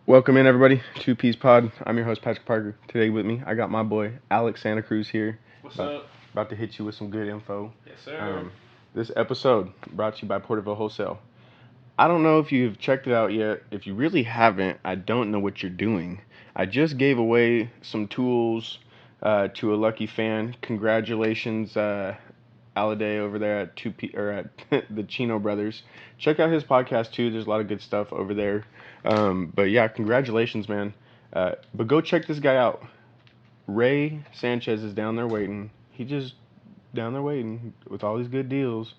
Welcome in, everybody. Two Piece Pod. I'm your host, Patrick Parker. Today with me, I got my boy, Alex Santa Cruz here. What's up? About to hit you with some good info. Yes, sir. This episode brought to you by Porterville Wholesale. I don't know if you've checked it out yet. If you really haven't, I don't know what you're doing. I just gave away some tools to a lucky fan. Congratulations, Aladay over there at at the Chino Brothers. Check out his podcast too. There's a lot of good stuff over there. But yeah, congratulations, man. But go check this guy out. Ray Sanchez is down there waiting. He just down there waiting with all these good deals.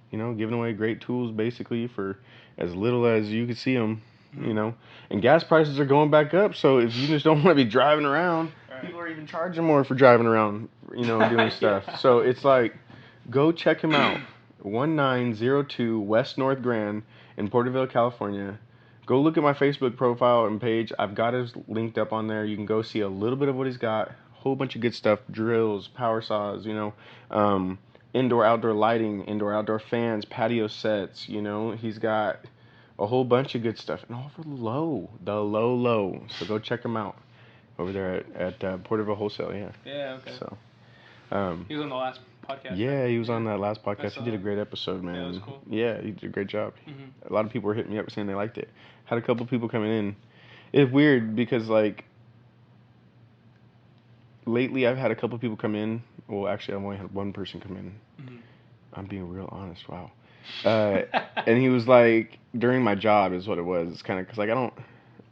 You know, giving away great tools basically for as little as you can see them. You know, and gas prices are going back up. So if you just don't want to be driving around, people are even charging more for driving around. You know, doing stuff. Yeah. So it's like, go check him out. 1902 West North Grand in Porterville, California. Go look at my Facebook profile and page. I've got his linked up on there. You can go see a little bit of what he's got. A whole bunch of good stuff. Drills, power saws, indoor outdoor lighting, indoor outdoor fans, patio sets. He's got a whole bunch of good stuff. And all for the low. So go check him out over there at Porterville Wholesale. Yeah. Yeah, okay. So. He was on the last podcast. Yeah, he was on that last podcast. He did a great episode, man. Yeah, that was cool. Yeah, he did a great job. Mm-hmm. A lot of people were hitting me up saying they liked it. Had a couple people coming in. It's weird because, like, lately I've had a couple people come in. Well, actually, I've only had one person come in. Mm-hmm. I'm being real honest. Wow. And he was like, during my job is what it was. It's kind of because, like,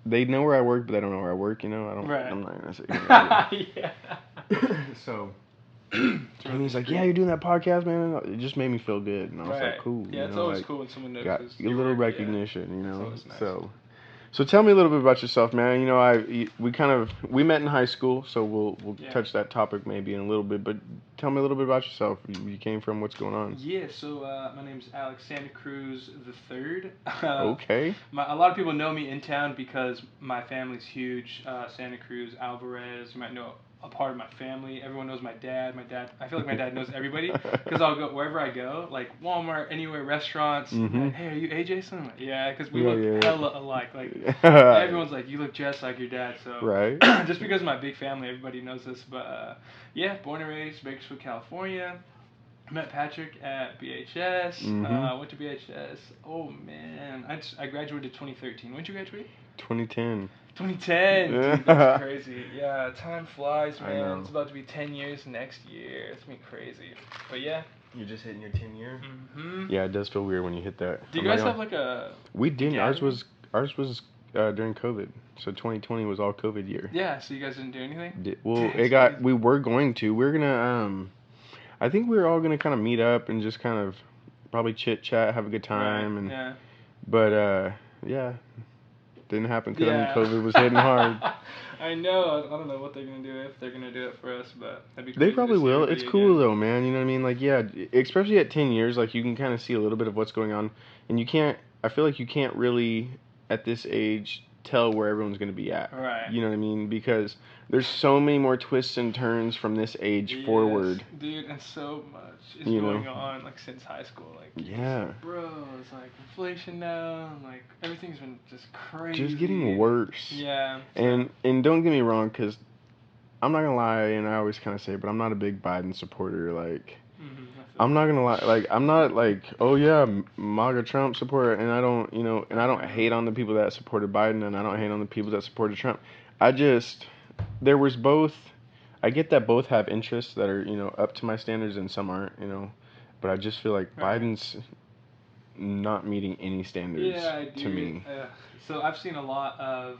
they know where I work, but they don't know where I work, I'm not going to say. Yeah. So. And he's like, yeah, you're doing that podcast, man. It just made me feel good, and I was like, cool. Yeah, it's always cool when someone got notices. a little recognition, Nice. So tell me a little bit about yourself, man. We met in high school, so we'll touch that topic maybe in a little bit. But tell me a little bit about yourself. You came from, what's going on? Yeah, so my name's Alex Santa Cruz III. Okay. A lot of people know me in town because my family's huge. Santa Cruz, Alvarez, you might know a part of my family. Everyone knows my dad. I feel like my dad knows everybody because I'll go wherever I go, like Walmart, anywhere, restaurants. Mm-hmm. Like, hey, are you AJ? I'm like, yeah, because we look hella alike. Like everyone's like, you look just like your dad. So right. Just because of my big family, everybody knows this. But born and raised Bakersfield, California. I met Patrick at BHS. Mm-hmm. Went to BHS. Oh man, I graduated 2013. When did you graduate? 2010. 2010. Dude, that's crazy. Yeah, time flies, man. I know. It's about to be 10 years next year. It's gonna be crazy. But yeah. You're just hitting your 10 year. Mm-hmm. Yeah, it does feel weird when you hit that. Do you guys have like a? We didn't. Gathering? Ours was during COVID. So 2020 was all COVID year. Yeah. So you guys didn't do anything. We were going to. We were gonna. I think we were all gonna kind of meet up and just kind of probably chit chat, have a good time, Right. and. Yeah. But yeah, didn't happen because COVID was hitting hard. I know. I don't know what they're gonna do if they're gonna do it for us, but that'd be. They probably will. It's cool though, man. You know what I mean? Like, yeah, especially at 10 years, like you can kind of see a little bit of what's going on, and you can't. I feel like you can't really at this age tell where everyone's gonna be at. Right. You know what I mean? Because there's so many more twists and turns from this age forward. Dude, and so much is going on, like, since high school. Like, yeah. Like, bro, it's like inflation now, and like everything's been just crazy. Just getting worse. Yeah. And don't get me wrong, because I'm not gonna lie, and I always kind of say, but I'm not a big Biden supporter. Like, I'm not gonna lie, like I'm not like, oh yeah, MAGA Trump supporter, and I don't, and I don't hate on the people that supported Biden, and I don't hate on the people that supported Trump. There was both. I get that both have interests that are, up to my standards, and some aren't, but I just feel like Biden's not meeting any standards to me. So I've seen a lot of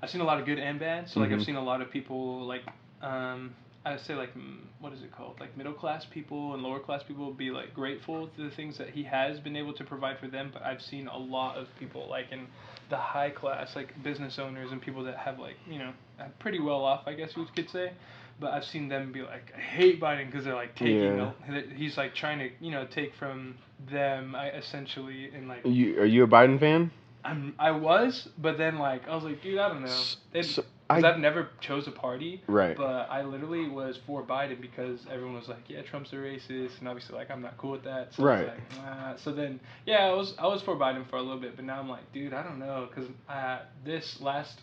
good and bad. So like I've seen a lot of people like I would say like what is it called, like middle class people and lower class people be like grateful to the things that he has been able to provide for them, but I've seen a lot of people like in the high class, like business owners and people that have like pretty well off, I guess you could say, but I've seen them be like, I hate Biden because they're like taking he's like trying to take from them essentially, and like. Are you a Biden fan? I was, but then like I was like, dude, I don't know. Because I've never chose a party, Right. but I literally was for Biden because everyone was like, yeah, Trump's a racist, and obviously like I'm not cool with that. So I was Right. like, nah. So then yeah, I was for Biden for a little bit, but now I'm like, dude, I don't know, because this last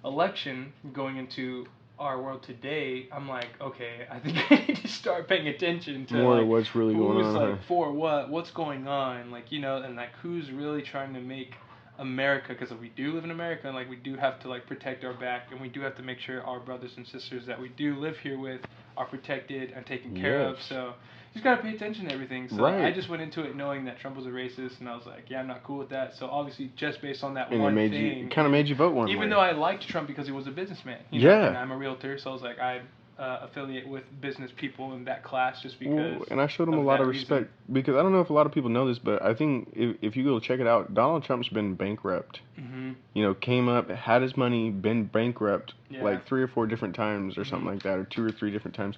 election going into our world today, I'm like, okay, I think I need to start paying attention to More of like what's really going who's on, like huh? for what's going on, like, you know, and like who's really trying to make America, because we do live in America, and like we do have to like protect our back, and we do have to make sure our brothers and sisters that we do live here with are protected and taken care Yes. of. So you just gotta pay attention to everything. So I Right. just went into it knowing that Trump was a racist, and I was like, yeah, I'm not cool with that. So obviously, just based on that And it one made you, thing, kind of made you vote one even way. though I liked Trump because he was a businessman, you know, and Yeah. I'm a realtor, so I was like, I affiliate with business people in that class just Well, because and I showed him a of lot that of reason. respect because I don't know if a lot of people know this, but I think if you go check it out, Donald Trump's been bankrupt. Mhm. You know, came up, had his money, been bankrupt Yeah. like 3 or 4 different times or something Mhm. like that, or 2 or 3 different times,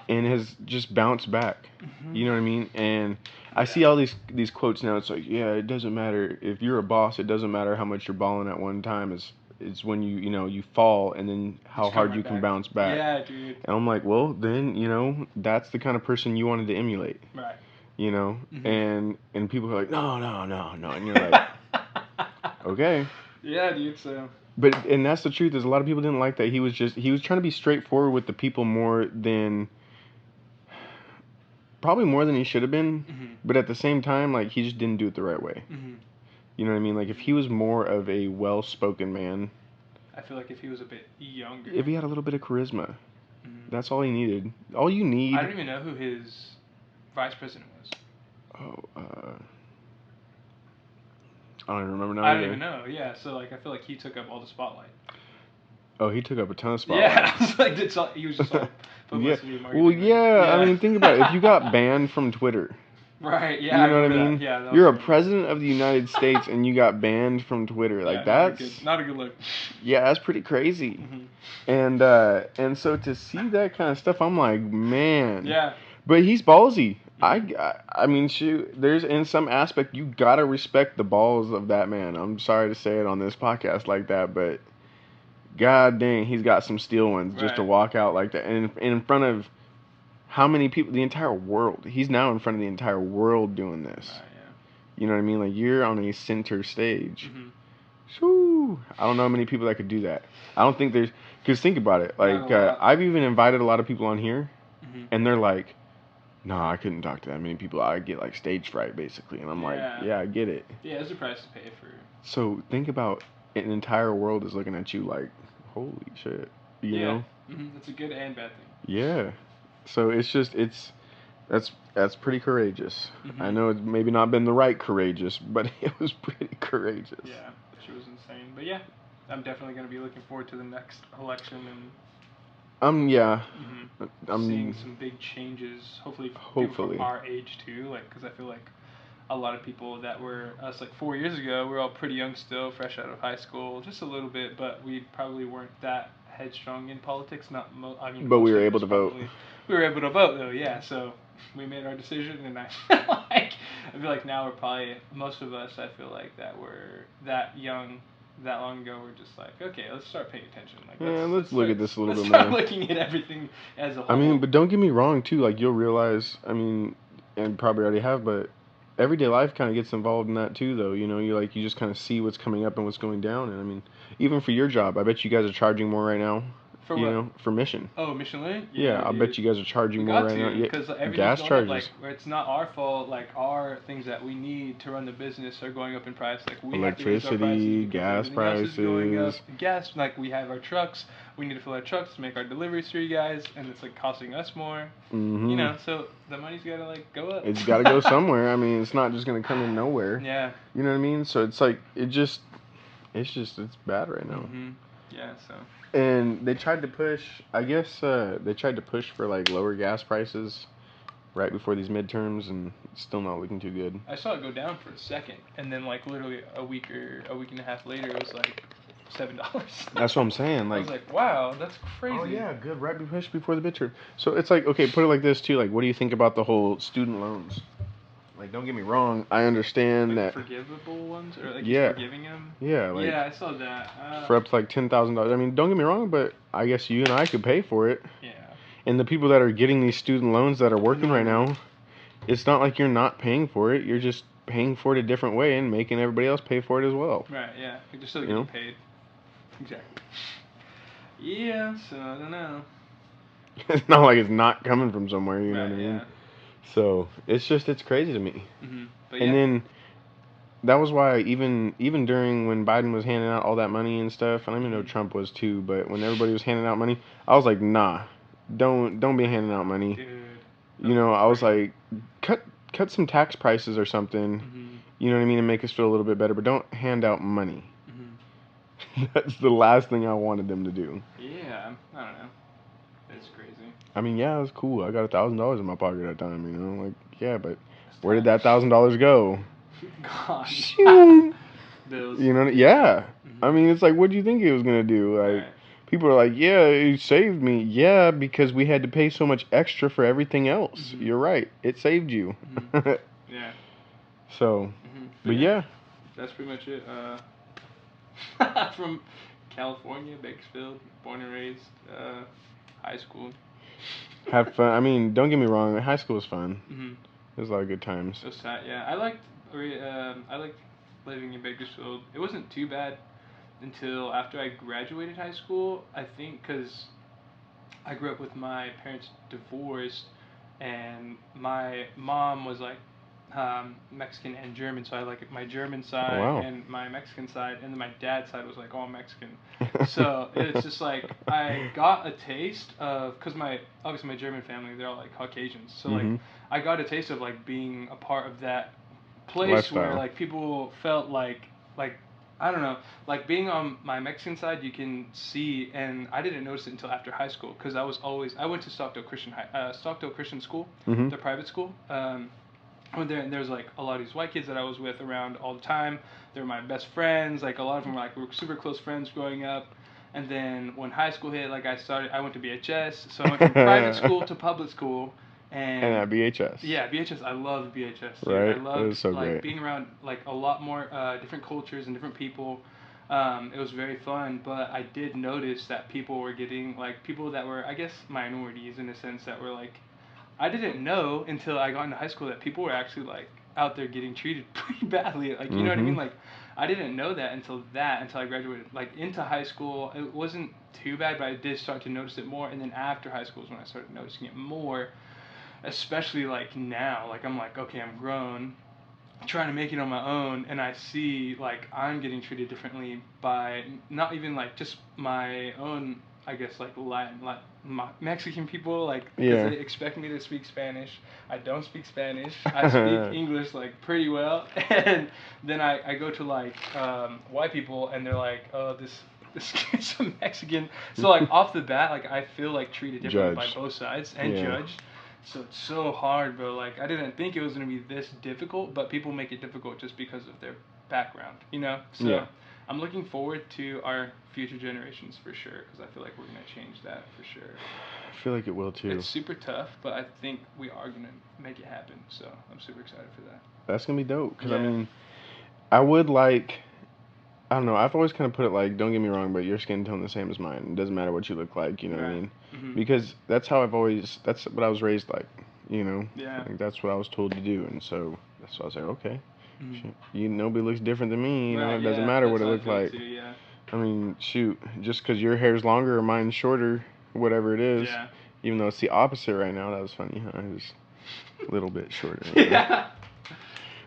and has just bounced back. Mhm. You know what I mean? And I Yeah. see all these quotes now. It's like, yeah, it doesn't matter if you're a boss. It doesn't matter how much you're balling at one time. It's when you fall and then how Just come hard right you can back. bounce back. Yeah, dude. And I'm like, well, then that's the kind of person you wanted to emulate. Right. Mhm. And people are like, no, no, no, no, and you're like, okay. Yeah, dude. So. And that's the truth is a lot of people didn't like that. He was trying to be straightforward with the people more than probably more than he should have been. Mhm. But at the same time, like he just didn't do it the right way. Mhm. You know what I mean? Like if he was more of a well-spoken man, I feel like if he was a bit younger. if he had a little bit of charisma, Mhm. that's all he needed. All you need. I don't even know who his vice president was. Oh, I don't even remember now I either. don't even know. Yeah, so like I feel like he took up all the spotlight. Oh, he took up a ton of spotlight. Yeah, I was like he was just all Yeah. publicity and marketing. Well, yeah. Yeah. I mean, think about it. If you got banned from Twitter, Right. Yeah. you know I what I remember mean? That. Yeah. That You're a was president of the United States and you got banned from Twitter. Like yeah, that's not a good look. yeah, that's pretty crazy. Mhm. And so to see that kind of stuff, I'm like, man. Yeah. But he's ballsy. Mhm. I mean, shoot. There's in some aspect you gotta respect the balls of that man. I'm sorry to say it on this podcast like that, but god dang, he's got some steel ones just to Right. walk out like that, and in front of how many people? The entire world. He's now in front of the entire world doing this. Right. You know what I mean? Like you're on a center Yeah. stage. Mhm. Shoo. I don't know how many people that could do that. I don't think there's. Because think about it. Not Like a lot. I've even invited a lot of people on here, Mhm. and they're like, "Nah, I couldn't talk to that many people. I get like stage fright, basically." And I'm like, Yeah. "Yeah, I get it." Yeah, there's a price to pay for. So think about an entire world is looking at you like, "Holy shit," you know? Mhm. It's a good and bad thing. Yeah. So it's just that's pretty courageous. Mhm. I know it's maybe not been the right courageous, but it was pretty courageous. Yeah, she was insane. But yeah, I'm definitely gonna be looking forward to the next election and Yeah. seeing some big changes. Hopefully, people Hopefully. from our age too. Like, because I feel like a lot of people that were us like 4 years ago, we were all pretty young still, fresh out of high school, just a little bit, but we probably weren't that headstrong in politics. Not I mean, But we most were of able us to vote. probably- We were able to vote though, yeah. So we made our decision, and I feel like now we're probably most of us. I feel like that we're that young. That long ago, we're just like, okay, let's start paying attention. Like, Yeah, let's look at this a little let's bit start more. looking at everything as a whole. I mean, but don't get me wrong too. Like you'll realize, I mean, and probably already have, but everyday life kind of gets involved in that too. Though you just kind of see what's coming up and what's going down. And I mean, even for your job, I bet you guys are charging more right now. For what? For mission. Oh, Mission Lane? Yeah, I bet you guys are charging we more got right now. to, Yeah, because everything's gas going charges. up. Like, where it's not our fault. Like, our things that we need to run the business are going up in price. Like, we have to raise our Electricity, prices because gas everything else is going up. prices. Gas, like, we have our trucks. We need to fill our trucks to make our deliveries for you guys, and it's like costing us more. Mm-hmm. You know, so the money's gotta like go up. It's got to go somewhere. I mean, it's not just gonna come in nowhere. Yeah. You know what I mean? So it's like it's bad right now. Mhm. Yeah. So. And they tried to push. I guess they tried to push for like lower gas prices right before these midterms, and it's still not looking too good. I saw it go down for a second, and then like literally a week and a half later, it was like $7. That's what I'm saying. I Like, was like, wow, that's crazy. oh yeah, good. Right before the midterm. So it's like, okay, put it like this too. Like, what do you think about the whole student loans? Like, don't get me wrong, I understand Like that. forgivable ones, or like he's Yeah, forgiving him. yeah, like Yeah, I saw that. for up to like $10,000. I mean, don't get me wrong, but I guess you and I could pay for it. Yeah. And the people that are getting these student loans that are working right Normally. now, it's not like you're not paying for it. You're just paying for it a different way and making everybody else pay for it as well. Right. Yeah. Like they're still You getting know? paid. Exactly. Yeah. So I don't know. It's not like it's not coming from somewhere. You know Right. what I mean? Yeah. So it's crazy to me. But And yeah. then that was why even during when Biden was handing out all that money and stuff, and I even know Trump was too, but when everybody was handing out money, I was like, nah, don't be handing out money. Dude. You know, I was like, cut some tax prices or something. You know what I mean, and make us feel a little bit better, but don't hand out money. That's the last thing I wanted them to do. Yeah. I don't know. It's crazy. I mean, yeah, it was cool. I got $1,000 in my pocket at that time. You know, like, yeah, but where did that $1,000 go? Gosh. Bills. You know, yeah. I mean, it's like, what do you think it was gonna do? Like, Right. people are like, yeah, it saved me. Yeah, because we had to pay so much extra for everything else. You're right. It saved you. Yeah. So, but yeah. That's pretty much it. From California, Bakersfield, born and raised, high school. Have fun. I mean, don't get me wrong. High school was fun. Mm-hmm. It was a lot of good times. It was sad. Yeah, I liked living in Bakersfield. It wasn't too bad until after I graduated high school. I think because I grew up with my parents divorced, and my mom was like Mexican and German, so I like my German Oh, side wow. and my Mexican side, and then my dad's side was like all Mexican. So it's just like I got a taste of, because obviously my German family, they're all like Caucasians, so like I got a taste of like being a part of that place where Lifestyle. like people felt like I don't know, like being on my Mexican side, you can see, and I didn't notice it until after high school, because I went to Stockdale Christian School, the private school. I went there, and there was like a lot of these white kids that I was with around all the time. They were my best friends. Like a lot of them we were super close friends growing up. And then when high school hit, like I went to BHS, so I went from private school to public school. And at BHS. Yeah, BHS. I loved BHS, dude. I Right? It loved was so like great. being around like a lot more different cultures and different people. It was very fun, but I did notice that people were getting like people that were, I guess, minorities in a sense, that were like, I didn't know until I got into high school that people were actually like out there getting treated pretty badly. Like, you know what I mean? Like, I didn't know that until I graduated. Like into high school, it wasn't too bad, but I did start to notice it more. And then after high school is when I started noticing it more, especially like now. Like I'm like, okay, I'm grown, trying to make it on my own, and I see like I'm getting treated differently by not even like just my own, I guess, like Latin, like Mexican people, like because Yeah. they expect me to speak Spanish. I don't speak Spanish. I speak English like pretty well, and then I go to like white people, and they're like, oh, this kid's a Mexican. So like off the bat, like I feel like treated differently by Judged. both sides and Yeah. judged. So it's so hard, bro. Like I didn't think it was gonna be this difficult, but people make it difficult just because of their background, you know. So Yeah. I'm looking forward to our future generations for sure, because I feel like we're gonna change that for sure. I feel like it will too. It's super tough, but I think we are gonna make it happen. So I'm super excited for that. That's gonna be dope. Cause I Yeah. mean, I would like. I don't know. I've always kind of put it like, don't get me wrong, but your skin tone the same as mine. It doesn't matter what you look like. You know what I mean? Because that's how I've always. That's what I was raised like. You know. Yeah. Like, that's what I was told to do, and so that's why I was like, okay. Shit. Nobody looks different than me. You know, it doesn't matter what it looks like. Too, yeah. I mean, shoot, just because your hair's longer or mine's shorter, whatever it is, Yeah. even though it's the opposite right now, that was funny, huh? It was a little bit shorter. Yeah.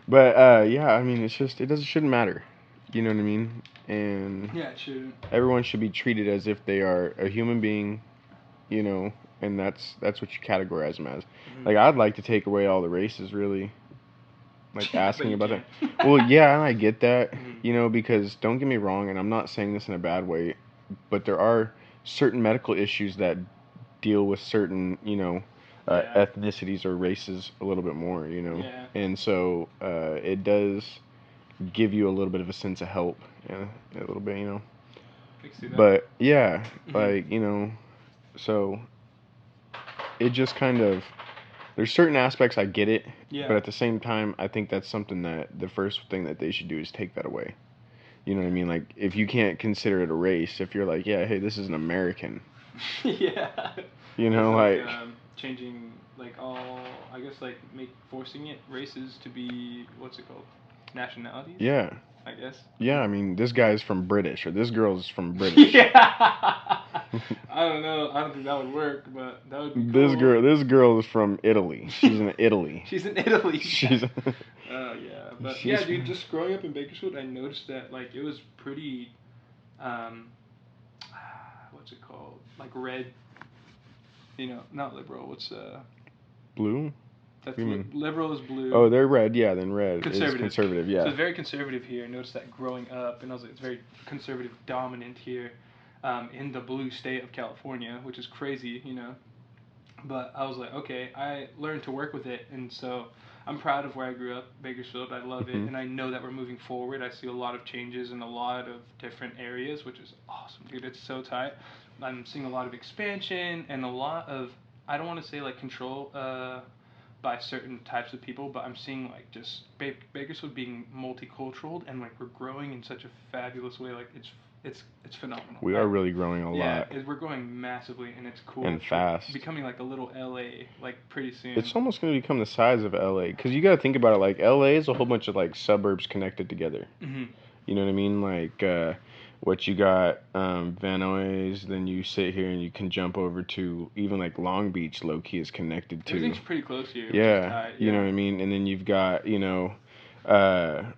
But, yeah, I mean, shouldn't matter. You know what I mean? And Yeah, it shouldn't. everyone should be treated as if they are a human being, you know, and that's what you categorize them as. Like, I'd like to take away all the races, really. Like, asking about that. Well, yeah, and I get that, you know, because don't get me wrong, and I'm not saying this in a bad way, but there are certain medical issues that deal with certain, you know, ethnicities or races a little bit more, you know. Yeah. And so it does give you a little bit of a sense of help, a little bit, you know. I can see that. But, yeah, like, you know, so it just kind of, there's certain aspects I get it, Yeah. but at the same time, I think that's something that the first thing that they should do is take that away. You know what I mean? Like, if you can't consider it a race, if you're like, yeah, hey, this is an American. Yeah. You know, It's like changing like all, I guess, like forcing it races to be, what's it called, nationalities, yeah, I guess. yeah. I mean, this guy's from British, or this girl's from British. Yeah. I don't know. I don't think that would work, but that would be cool. This girl is from Italy. She's in Italy. She's in Italy. She's. Yeah, but She's yeah, dude. Just growing up in Bakersfield, I noticed that like it was pretty, um, what's it called? Like red. You know, not liberal. What's blue. That's What do you mean? liberal is blue. Oh, they're red. Yeah, then red Conservative. is conservative. Yeah. So it's very conservative here. I noticed that growing up, and I was like, it's very conservative dominant here, in the blue state of California, which is crazy, you know. But I was like, okay, I learned to work with it, and so I'm proud of where I grew up, Bakersfield. I love it, Mhm. and I know that we're moving forward. I see a lot of changes in a lot of different areas, which is awesome, dude. It's so tight. I'm seeing a lot of expansion and a lot of, I don't want to say like control by certain types of people, but I'm seeing like just Bakersfield being multicultural, and like we're growing in such a fabulous way. Like it's phenomenal. We are really growing a lot. Yeah, we're growing massively, and it's cool. And fast. We're becoming like a little LA, like pretty soon. It's almost going to become the size of LA, because you got to think about it. Like, LA is a whole bunch of like suburbs connected together. Mhm. You know what I mean? Like, what you got, Van Nuys, then you sit here and you can jump over to even like Long Beach. Low key is connected to. Everything's pretty close here. Which Yeah, is tight. you know what I mean. And then you've got,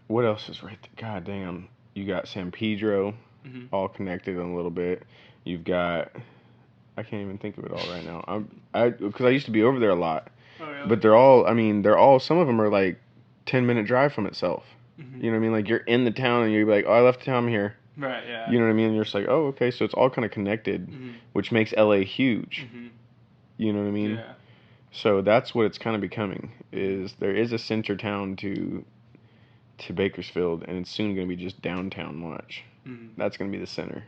what else is right there? God damn, you got San Pedro, Mhm. all connected in a little bit. You've got, I can't even think of it all right now. Because I used to be over there a lot. Oh, really? But they're all, I mean, some of them are like 10-minute drive from itself. Mhm. You know what I mean? Like, you're in the town and you're like, oh, I left town, I'm here. Right. Yeah. You know what I mean? And you're just like, oh, okay, so it's all kind of connected, Mhm. which makes LA huge. Mhm. You know what I mean? Yeah. So that's what it's kind of becoming. Is there is a center town to Bakersfield, and it's soon going to be just downtown. Watch. Mhm. That's going to be the center,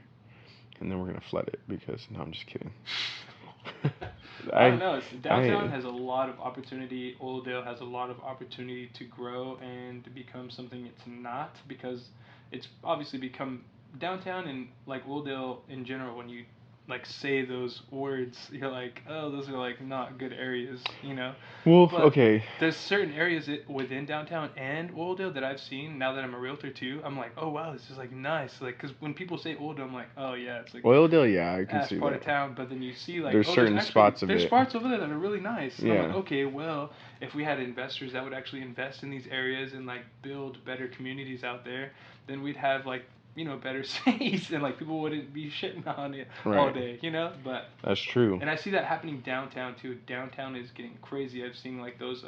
and then we're going to flood it because no, I'm just kidding. I don't know. Downtown has a lot of opportunity. Oildale has a lot of opportunity to grow and to become something it's not, because it's obviously become downtown, and like Oildale in general. When you like say those words, you're like, oh, those are like not good areas, you know. Well, But okay. there's certain areas within downtown and Oildale that I've seen now that I'm a realtor too. I'm like, oh wow, this is like nice. Like, because when people say Oildale, I'm like, oh yeah, it's like Oildale, yeah, I can ass see part that. of town. But then you see like, There's oh, certain spots of there's it. spots over there that are really nice. And I'm like, Yeah. okay, well, if we had investors that would actually invest in these areas and like build better communities out there, then we'd have like, you know, better space, and like people wouldn't be shitting on it all Right. day, you know. But That's true. and I see that happening downtown too. Downtown is getting crazy. I've seen like those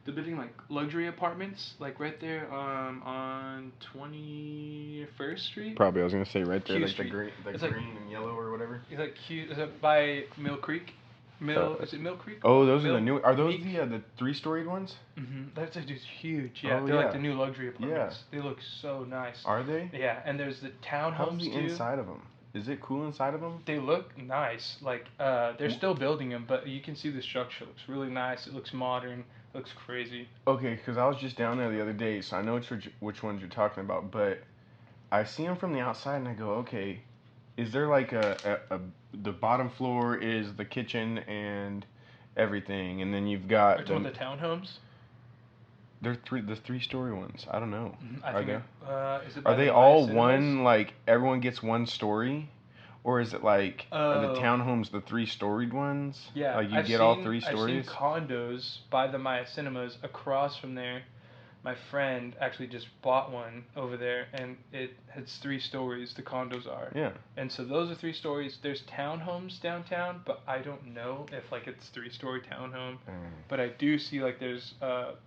they're building like luxury apartments like right there on 21st Street. Probably, I was gonna say right there, Q like Street. the green, It's green like- and yellow or whatever. It's like cute. Is it by Mill Creek? Is it Mill Creek? Oh, those are the Mill- new. Are those Meek? the 3-storied ones? Mhm. That's like just huge. Yeah, Oh, they're yeah. like the new luxury apartments. They look so nice. Are they? Yeah, and there's the How's townhomes the too. inside of them? Is it cool inside of them? They look nice. Like they're still building them, but you can see the structure looks really nice. It looks modern. It looks crazy. Okay, because I was just down there the other day, so I know which ones you're talking about. But I see them from the outside, and I go, okay, is there like the bottom floor is the kitchen and everything, and then you've got Are you talking about the townhomes? they're the 3-story ones. I don't know. I Are think they? is it by Are they the all Maya one? Cinemas? Like everyone gets one story, or is it like are the Oh. townhomes the 3-storied ones? Yeah, Like you I've get all seen- 3 stories. I've seen condos by the Maya Cinemas across from there. My friend actually just bought one over there, and it has 3 stories. The condos are. Yeah. And so those are 3 stories. There's townhomes downtown, but I don't know if like it's 3-story townhome. But I do see like there's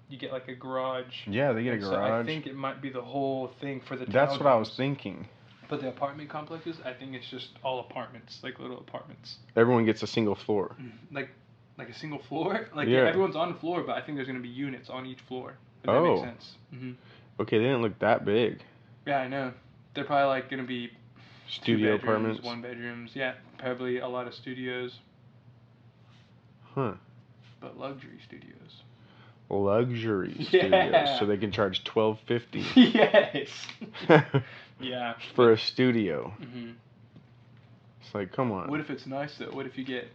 you get like a garage. Yeah, they get a And garage. So I think it might be the whole thing for the townhomes. That's what I was thinking. But the apartment complexes, I think it's just all apartments, like little apartments. Everyone gets a single floor. Like a single floor? Like Yeah. everyone's on the floor, but I think there's going to be units on each floor. If that Oh. makes sense. Mm-hmm. Okay, they didn't look that big. Yeah, I know. They're probably like going to be Studio 2 bedrooms, apartments. 1 bedrooms. Yeah, probably a lot of studios. Huh. but luxury studios. Luxury Yeah. studios, so they can charge $12.50. Yes. Yeah. For a studio. Mm-hmm. It's like, come on. What if it's nice though? What if you get,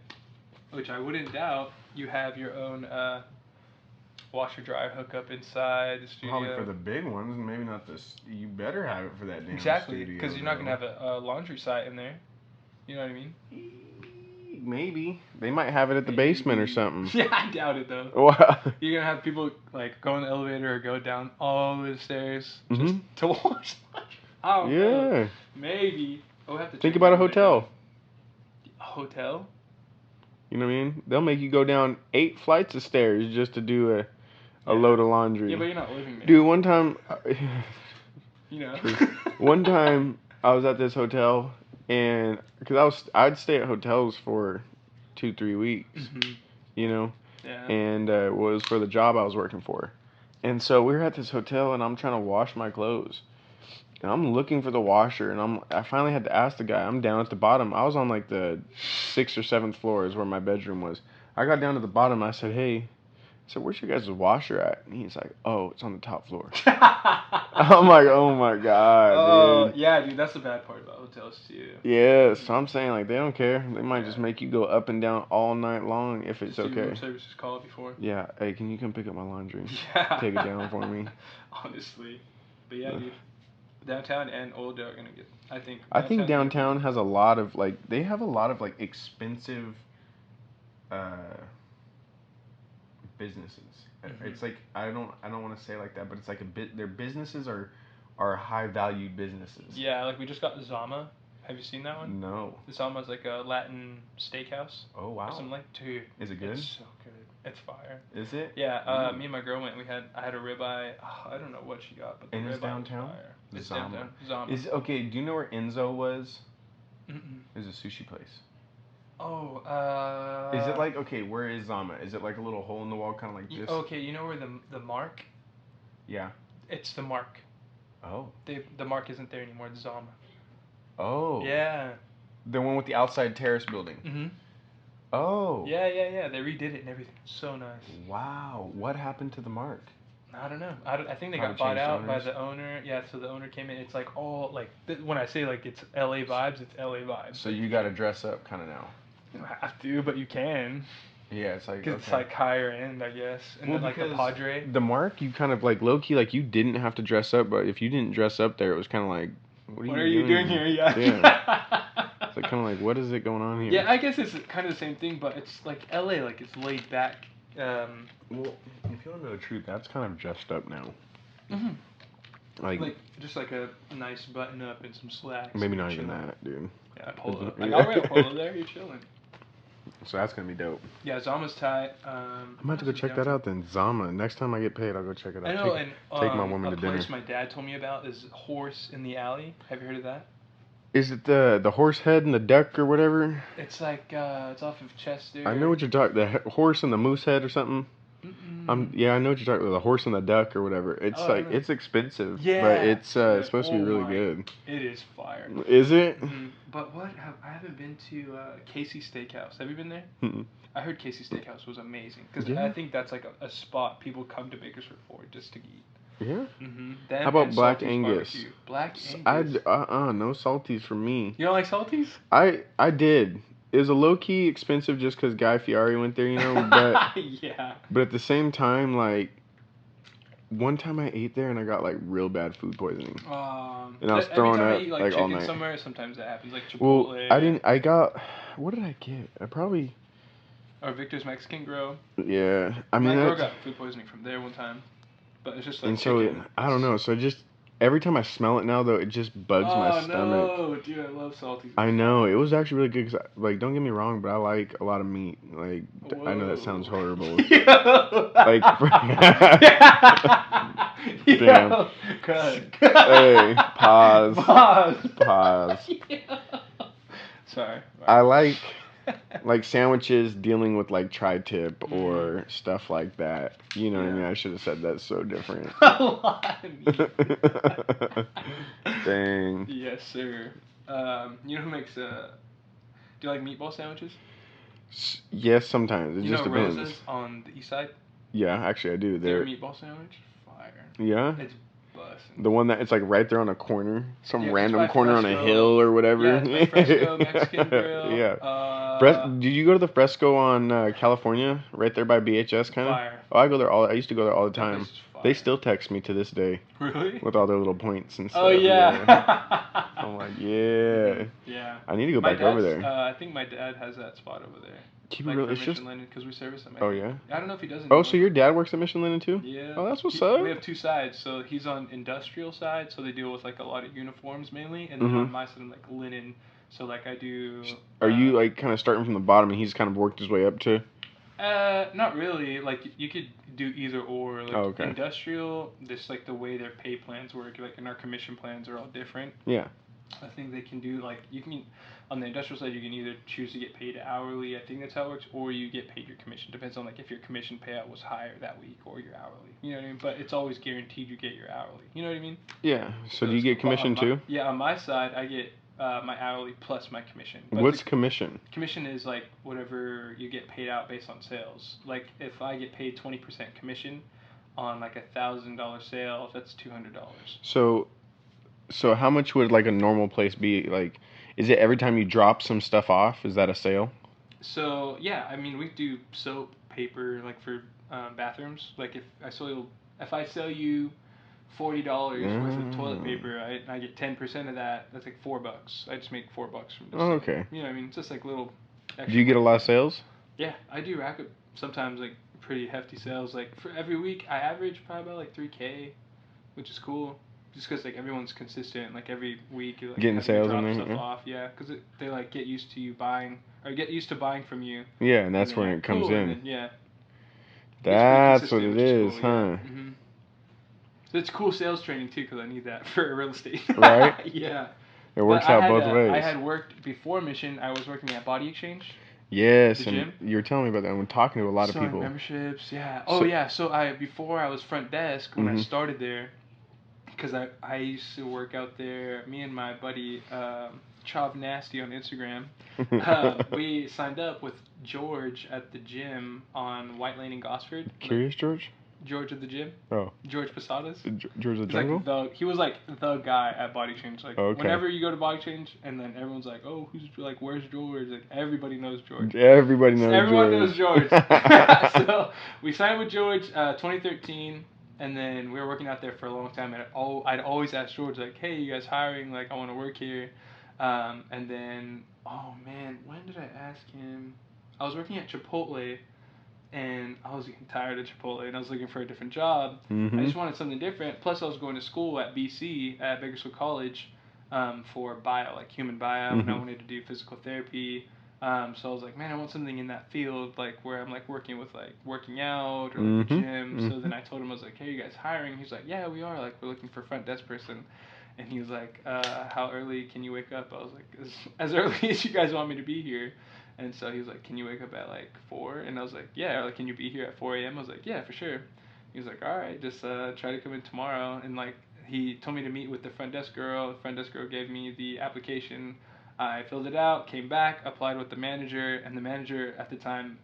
which I wouldn't doubt, you have your own washer dryer hookup inside the studio? Probably for the big ones, maybe not this. You better have it for that damn exactly, studio. because you're not gonna have a laundry site in there. You know what I mean? Maybe they might have it at the basement or something. Yeah, I doubt it though. Wow. You're gonna have people like go in the elevator or go down all the stairs just Mhm. to wash. I don't know. Yeah. Maybe. We'll have to Think check about a it out later. hotel. A hotel? You know what I mean? They'll make you go down 8 flights of stairs just to do a Yeah. load of laundry. Yeah, but you're not living there. Dude, one time, You know. one time I was at this hotel, and because I'd stay at hotels for 2-3 weeks, you know, Yeah. and it was for the job I was working for, and so we were at this hotel, and I'm trying to wash my clothes, and I'm looking for the washer, and I finally had to ask the guy. I'm down at the bottom. I was on like the 6th or 7th floor is where my bedroom was. I got down to the bottom. I said, "Hey." So where's your guys' washer at? And he's like, "Oh, it's on the top floor." I'm like, "Oh my god, dude." Yeah, dude, that's the bad part about hotels too. Yeah, so I'm saying like they don't care. They might just make you go up and down all night long if it's Just do okay. room services call before. Yeah, hey, can you come pick up my laundry? Yeah. Take it down for me. Honestly, but yeah, dude, downtown and Old are gonna get. I think. Downtown has a lot of they have a lot of expensive businesses. Mm-hmm. It's like I don't want to say like that, but it's like their businesses are high valued businesses. Yeah, like we just got Zama. Have you seen that one? No. Zama's like a Latin steakhouse. Oh wow. Or something like, dude. Is it good? It's so good. It's fire. Is it? Yeah. Me and my girl went. I had a ribeye. Oh, I don't know what she got, but the and it's ribeye downtown. was fire. It's Zama. downtown. Zama. Is okay. Do you know where Enzo was? Mm-mm. There's a sushi place. Oh. Is it like okay? Where is Zama? Is it like a little hole in the wall, kind of like this? Okay, you know where the Mark? Yeah. It's the Mark. Oh. The Mark isn't there anymore. It's Zama. Oh. Yeah. The one with the outside terrace building. Mhm. Oh. Yeah. They redid it and everything. So nice. Wow. What happened to the Mark? I don't know. I think they Probably got bought changed out by owners. the owner. Yeah, so the owner came in. It's like all like when I say like it's LA vibes, it's LA vibes. So you got to dress up kind of now. You don't have to, but you can. Yeah, it's like Because it's like higher end, I guess. And well, then like the Padre. The Mark, you kind of like low key, like you didn't have to dress up, but if you didn't dress up there, it was kind of like, what are you doing here? Yeah. It's like kind of like, what is it going on here? Yeah, I guess it's kind of the same thing, but it's like LA, like it's laid back. Well, if you want to know the truth, that's kind of dressed up now. Mm-hmm. Like just like a nice button up and some slacks. Maybe not even that, dude. Yeah, polo. Like I'll wear a polo there. You're chilling. So that's gonna be dope. Yeah, Zama's tight. I'm about to go check that out then. Zama. Next time I get paid, I'll go check it out. I know, take my woman to dinner. A place my dad told me about is Horse in the Alley. Have you heard of that? Is it the horse head and the duck or whatever? It's like it's off of Chester. I know what you're talking. The horse and the moose head or something. Yeah, I know what you're talking about. The horse and the duck or whatever. It's it's expensive. Yeah. But it's supposed to be really good. It is fire. Is it? Mm-hmm. But I haven't been to Casey's Steakhouse. Have you been there? Mm-mm. I heard Casey's Steakhouse was amazing because Yeah. I think that's like a spot people come to Bakersford for just to eat. Yeah. Mm-hmm. How about Black Angus? Barbecue. Black Angus. No salties for me. You don't like salties? I did. It was a low key expensive just because Guy Fieri went there, you know. But yeah. But at the same time, like one time I ate there and I got like real bad food poisoning. And I was throwing up eat, like all night. Somewhere, sometimes that happens. Like Chipotle. Well, I didn't. I got. What did I get? I probably. Or Victor's Mexican Grill. Yeah, I mean. My girl got food poisoning from there one time, but it's just like. And so I don't know. So just every time I smell it now, though, it just bugs my stomach. Oh no, dude, I love salty. I know it was actually really good. 'Cause like, don't get me wrong, but I like a lot of meat. Like, I know that sounds horrible. Like. Damn. Cut. Hey, pause. Yeah. Sorry. I like sandwiches dealing with like tri-tip or stuff like that. You know what I mean? I should have said that so different. A lot of meat. Dang. Yes, sir. You know who makes do you like meatball sandwiches? Yes, sometimes. It You just know depends. Rosa's on the east side? Yeah, actually, I do. Their They're meatball sandwich, fire. yeah. It's bussin'. The one that it's like right there on a corner, some Yeah, it's random by corner on a Fresco. hill or whatever. Yeah, it's by Fresco Mexican Grill. Yeah. Did you go to the Fresco on California, right there by BHS, kind of? Fire. Oh, I go there all. I used to go there all the That place time. is fire. They still text me to this day Really? with all their little points and stuff. Oh yeah. I'm like, yeah. Yeah. I need to go My back over dad's, there. I think my dad has that spot over there. Keep it Like real. for It's just. Mission Linden, because we service him. Oh yeah. I don't know if he does Oh, anymore. so your dad works at Mission Linden too? Yeah. Oh, that's what's up. We have two sides. So he's on industrial side, so they deal with like a lot of uniforms mainly, and then Mhm. on my side I'm like linen. So like I do. Are you like kind of starting from the bottom and he's kind of worked his way up to? Not really. Like you could do either or. Like Oh, okay. industrial, just like the way their pay plans work. Like and our commission plans are all different. Yeah. I think they can do like you can on the industrial side you can either choose to get paid hourly, I think that's how it works, or you get paid your commission. Depends on like if your commission payout was higher that week or your hourly. You know what I mean? But it's always guaranteed you get your hourly. You know what I mean? Yeah. So do you get commission too? Yeah, on my side I get my hourly plus my commission. But What's commission? commission is like whatever you get paid out based on sales. Like if I get paid 20% commission on like $1,000 sale, that's $200. So how much would like a normal place be? Like, is it every time you drop some stuff off? Is that a sale? So yeah, I mean we do soap, paper, like for bathrooms. Like if I sell you $40 worth of toilet paper, right, and I get 10% of that, that's like $4. I just make $4 from just. Oh, okay. You know what I mean? It's just like little. Do you get a lot of sales? Yeah, I do rack up sometimes like pretty hefty sales. Like for every week, I average probably about like 3K, which is cool. Just because like everyone's consistent, like every week, like, getting sales drop in there, stuff yeah. off, yeah, because they like get used to you buying or get used to buying from you. Yeah, and that's then, when like, it comes cool, in. and then, yeah. That's what Consistent, it which is, cool, huh? Yeah. Mm-hmm. So it's cool sales training too, because I need that for real estate. Right? Yeah. It works out both ways. I had worked before Mission. I was working at Body Exchange. Yes, The and gym? you were telling me about that. I'm talking to a lot of Selling people. memberships, yeah. So- Oh yeah. So before I was front desk when I Mhm. started there, because I used to work out there. Me and my buddy Chav Nasty on Instagram, we signed up with George at the gym on White Lane in Gosford. Curious George? George at the gym. Oh. George Posadas. George the He's Jungle? like he was like the guy at Body Change. Like Okay. whenever you go to Body Change, and then everyone's like, "Oh, who's like, where's George?" Like everybody knows George. Everybody knows Everyone George. knows George. So we signed with George 2013, and then we were working out there for a long time. And I'd always ask George like, "Hey, you guys hiring? Like, I want to work here." And then, oh man, when did I ask him? I was working at Chipotle. And I was getting tired of Chipotle, and I was looking for a different job. Mhm. I just wanted something different. Plus, I was going to school at BC at Bakersfield College for bio, like human bio, and I Mhm. wanted to do physical therapy. So I was like, man, I want something in that field, like where I'm like working with like working out or like a Mhm. gym. So then I told him, I was like, hey, you guys hiring? He's like, yeah, we are. Like we're looking for a front desk person. And he was like, how early can you wake up? I was like, as early as you guys want me to be here. And so he was like, can you wake up at like 4? And I was like, yeah. Like, can you be here at 4 a.m.? I was like, yeah, for sure. He was like, all right, just try to come in tomorrow. And like he told me to meet with the front desk girl. The front desk girl gave me the application. I filled it out, came back, applied with the manager, and the manager at the time,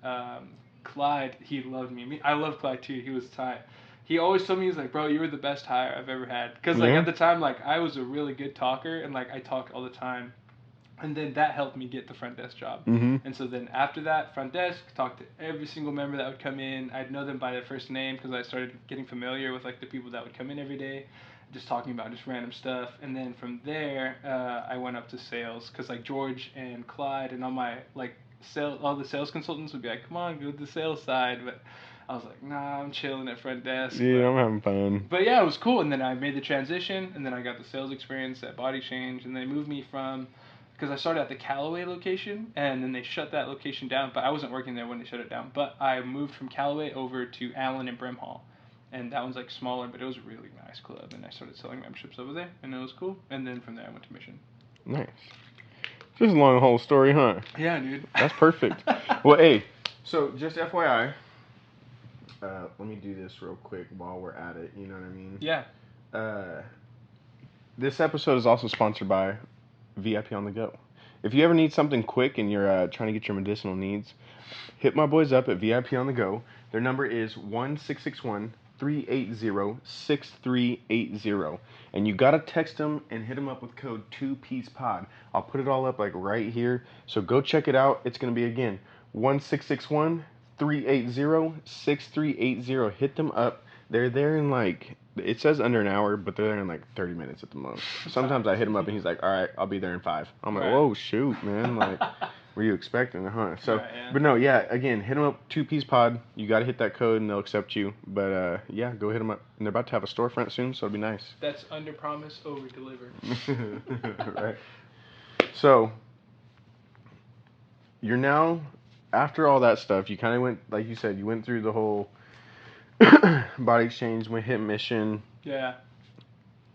Clyde, he loved me. I love Clyde too. He was tight. He always told me, he's like, bro, you were the best hire I've ever had. Because like Yeah. at the time, like I was a really good talker, and like I talked all the time. And then that helped me get the front desk job. Mhm. And so then after that, front desk, talked to every single member that would come in. I'd know them by their first name because I started getting familiar with like the people that would come in every day, just talking about just random stuff. And then from there, I went up to sales because like George and Clyde and all my like all the sales consultants would be like, come on, go to the sales side. But I was like, nah, I'm chilling at front desk. Yeah, I'm having fun. But yeah, it was cool. And then I made the transition, and then I got the sales experience at Body Change, and they moved me from. Because I started at the Callaway location, and then they shut that location down. But I wasn't working there when they shut it down. But I moved from Callaway over to Allen and Brimhall, and that one's like smaller, but it was a really nice club. And I started selling memberships over there, and it was cool. And then from there, I went to Mission. Nice. Just a long whole story, huh? Yeah, dude. That's perfect. Well, hey, so just FYI, let me do this real quick while we're at it. You know what I mean? Yeah. This episode is also sponsored by VIP on the Go. if you ever need something quick and you're trying to get your medicinal needs, hit my boys up at VIP on the Go. Their number is 1-661-380-6380. And you gotta text them and hit them up with code 2PEACEPOD. I'll put it all up like right here. So go check it out. It's gonna be again 1-661-380-6380. Hit them up. They're there in like, it says under an hour, but they're there in like 30 minutes at the most. Sometimes I hit him up and he's like, all right, I'll be there in 5. I'm like, Right. whoa, shoot, man. Like, were you expecting, huh? So, Right, yeah. but no, yeah, again, hit them up, 2Piece Pod. You got to hit that code and they'll accept you. But yeah, go hit them up. And they're about to have a storefront soon, so it'll be nice. That's under promise, over deliver. Right. So, you're now, after all that stuff, you kind of went, like you said, you went through the whole body exchange, went hit mission. Yeah.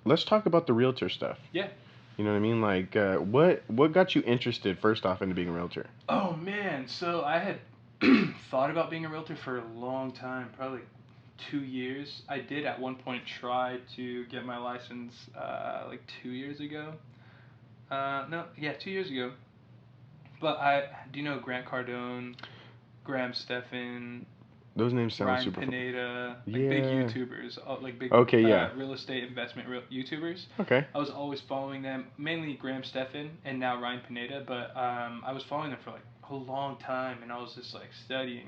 Let's talk about the realtor stuff. Yeah. You know what I mean? Like, what got you interested first off into being a realtor? Oh man, so I had thought about being a realtor for a long time, probably 2 years. I did at one point try to get my license like 2 years ago. No, yeah, 2 years ago. But do you know Grant Cardone, Graham Stephan, Those names sound Ryan super. Pineda, like Yeah. big YouTubers, like big Okay, yeah. real estate investment YouTubers. Okay. I was always following them, mainly Graham Stephan and now Ryan Pineda, but I was following them for like a long time, and I was just like studying,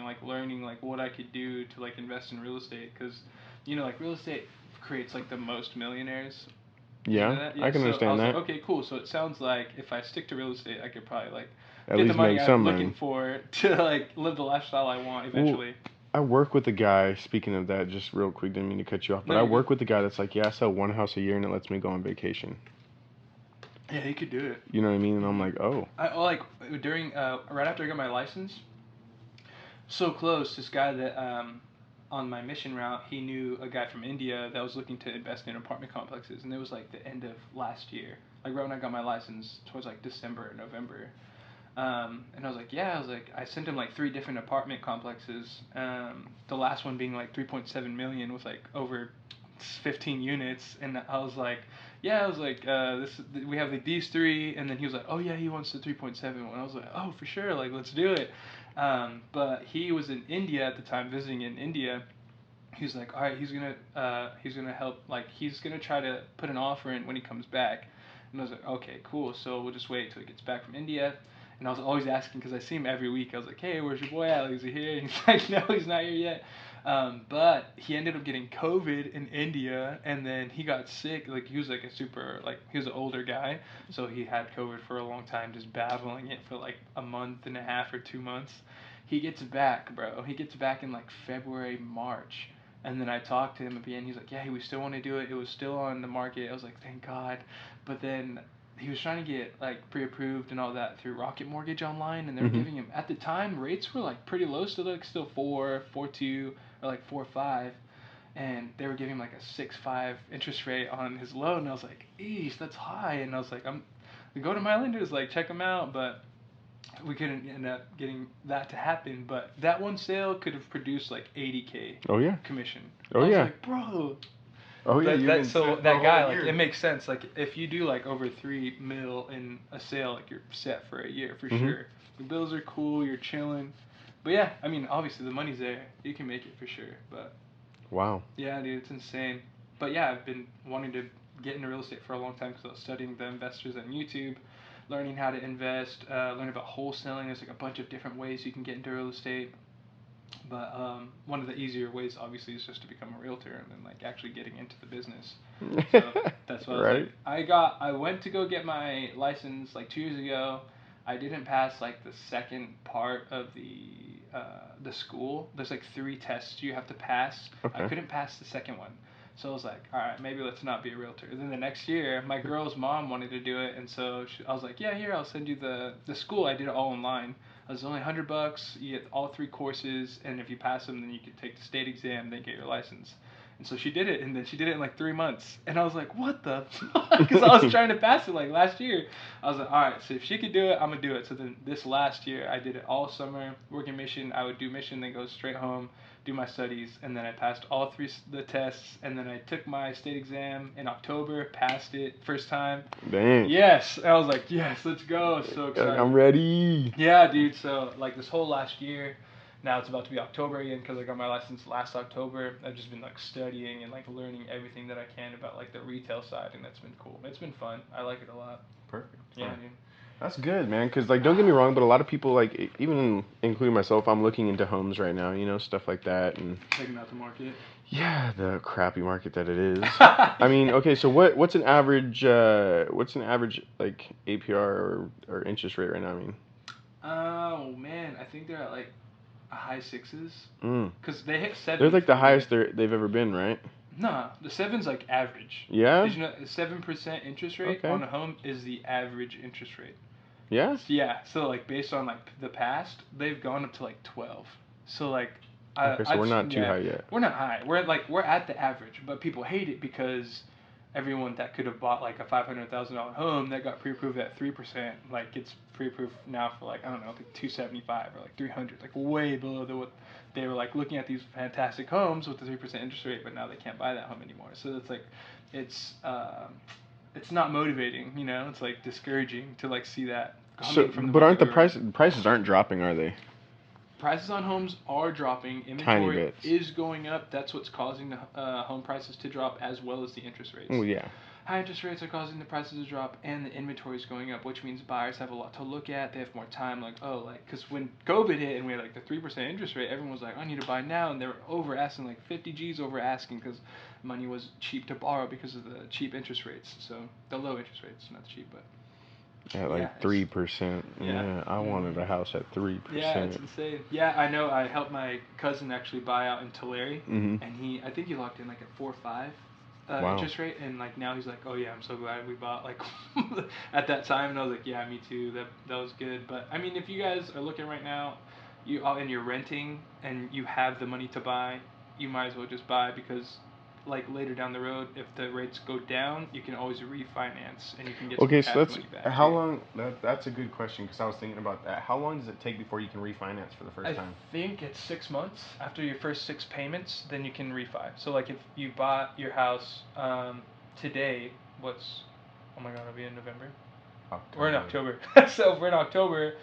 like learning like what I could do to like invest in real estate, because you know like real estate creates like the most millionaires. Yeah, You know that? I can so understand I was that. like, okay, cool. So it sounds like if I stick to real estate, I could probably like At get the least money make I'm some looking money. for to like live the lifestyle I want eventually. I work with a guy, speaking of that, just real quick, didn't mean to cut you off, but No, I you're work good. with a guy that's like, yeah, I sell one house a year and it lets me go on vacation. Yeah, he could do it. You know what I mean? And I'm like, oh. I like during right after I got my license, so close. This guy that on my mission route, he knew a guy from India that was looking to invest in apartment complexes, and it was like the end of last year, like right when I got my license, towards like December or November. And I was like, yeah, I sent him like 3 different apartment complexes. The last one being like 3.7 million with like over 15 units, and I was like, yeah, I was like, we have like these 3, and then he was like, oh yeah, he wants the 3.7 one. I was like, oh for sure, like let's do it. But he was in India at the time, visiting in India. He was like, all right, he's gonna help, like he's gonna try to put an offer in when he comes back. And I was like, okay, cool. So we'll just wait till he gets back from India. And I was always asking because I see him every week. I was like, hey, where's your boy at? Like, is he here? And he's like, no, he's not here yet. But he ended up getting COVID in India, and then he got sick. Like he was like he was an older guy, so he had COVID for a long time, just battling it for like a month and a half or 2 months. He gets back, bro. He gets back in like February, March. And then I talked to him at the end. He's like, yeah, we still want to do it. It was still on the market. I was like, thank God. But then he was trying to get like pre-approved and all that through Rocket Mortgage online, and they were giving him, at the time, rates were like pretty low, still like still 4.2 or like 4.5, and they were giving him like a 6.5 interest rate on his loan. And I was like, eesh, that's high. And I was like, go to my lenders, like check them out, but we couldn't end up getting that to happen. But that one sale could have produced like 80K Oh yeah. commission. Oh I was yeah. like, bro. Oh yeah. But You've that been so set for a that whole guy, like year. it makes sense. Like if you do like over 3 mil in a sale, like you're set for a year for sure. The bills are cool, you're chilling. But yeah, I mean obviously the money's there. You can make it for sure. But Wow. yeah, dude, it's insane. But yeah, I've been wanting to get into real estate for a long time because I was studying the investors on YouTube, learning how to invest, learning about wholesaling. There's like a bunch of different ways you can get into real estate. But one of the easier ways, obviously, is just to become a realtor and then like actually getting into the business. So that's why I was Right. like, I went to go get my license like 2 years ago. I didn't pass like the second part of the school. There's like 3 tests you have to pass. I Okay. couldn't pass the second one. So I was like, all right, maybe let's not be a realtor. And then the next year, my girl's mom wanted to do it, and so I was like, yeah, here, I'll send you the school. I did it all online. It was only $100. You get all 3 courses, and if you pass them, then you can take the state exam, then get your license. And so she did it, and then she did it in like 3 months. And I was like, what the fuck? Because I was trying to pass it like last year. I was like, all right, so if she could do it, I'm going to do it. So then this last year, I did it all summer, working mission. I would do mission, then go straight home, do my studies. And then I passed all the tests. And then I took my state exam in October, passed it first time. Dang. Yes. I was like, yes, let's go. So Like, excited. I'm ready. Yeah, dude. So like this whole last year, now it's about to be October again because I got my license last October. I've just been like studying and like learning everything that I can about like the retail side, and that's been cool. It's been fun. I like it a lot. Perfect. Yeah, dude. That's good, man. Because like, don't get me wrong, but a lot of people, like, even including myself, I'm looking into homes right now. You know, stuff like that, and Checking out the market. yeah, the crappy market that it is. I mean, okay, so what's an average like APR or interest rate right now? I mean, Oh man, I think they're at like a high sixes. mm. Cause they hit 7. They're like the highest they've ever been, right? Nah, the 7's like average. Yeah. Did you know 7% interest rate Okay. on a home is the average interest rate? Yeah. Yeah, so like based on like the past, they've gone up to like 12. So like, Okay, so we're not too high yet. We're not high. We're at the average, but people hate it because everyone that could have bought like a $500,000 home that got pre-approved at 3%, like gets pre-approved now for like I don't know, like 275 or like 300, like way below what they were like looking at these fantastic homes with the 3% interest rate, but now they can't buy that home anymore. So it's like, it's not motivating, you know. It's like discouraging to like see that coming from the but aren't the market we were in. prices aren't dropping, are they? Prices on homes are dropping. Tiny Inventory bits. is going up. That's what's causing the home prices to drop, as well as the interest rates. Oh yeah. High interest rates are causing the prices to drop, and the inventory is going up, which means buyers have a lot to look at. They have more time. Like, oh, like, because when COVID hit and we had like the 3% interest rate, everyone was like, I need to buy now, and they were over asking, like 50 G's over asking, because money was cheap to borrow because of the cheap interest rates. So the low interest rates, not cheap, but. At like 3%. Yeah, I wanted a house at 3%. Yeah, it's insane. Yeah, I know. I helped my cousin actually buy out in Tulare, and I think he locked in like a 4.5 Wow. interest rate, and like now he's like, oh yeah, I'm so glad we bought like at that time, and I was like, yeah, me too. That was good. But I mean, if you guys are looking right now, and you're renting and you have the money to buy, you might as well just buy because. Like later down the road, if the rates go down, you can always refinance and you can get some cash money back. How long? That's a good question because I was thinking about that. How long does it take before you can refinance for the first time? I think it's 6 months after your first 6 payments, then you can refi. So like if you bought your house today, oh my god, it'll be in November. We're in October. So if we're in October,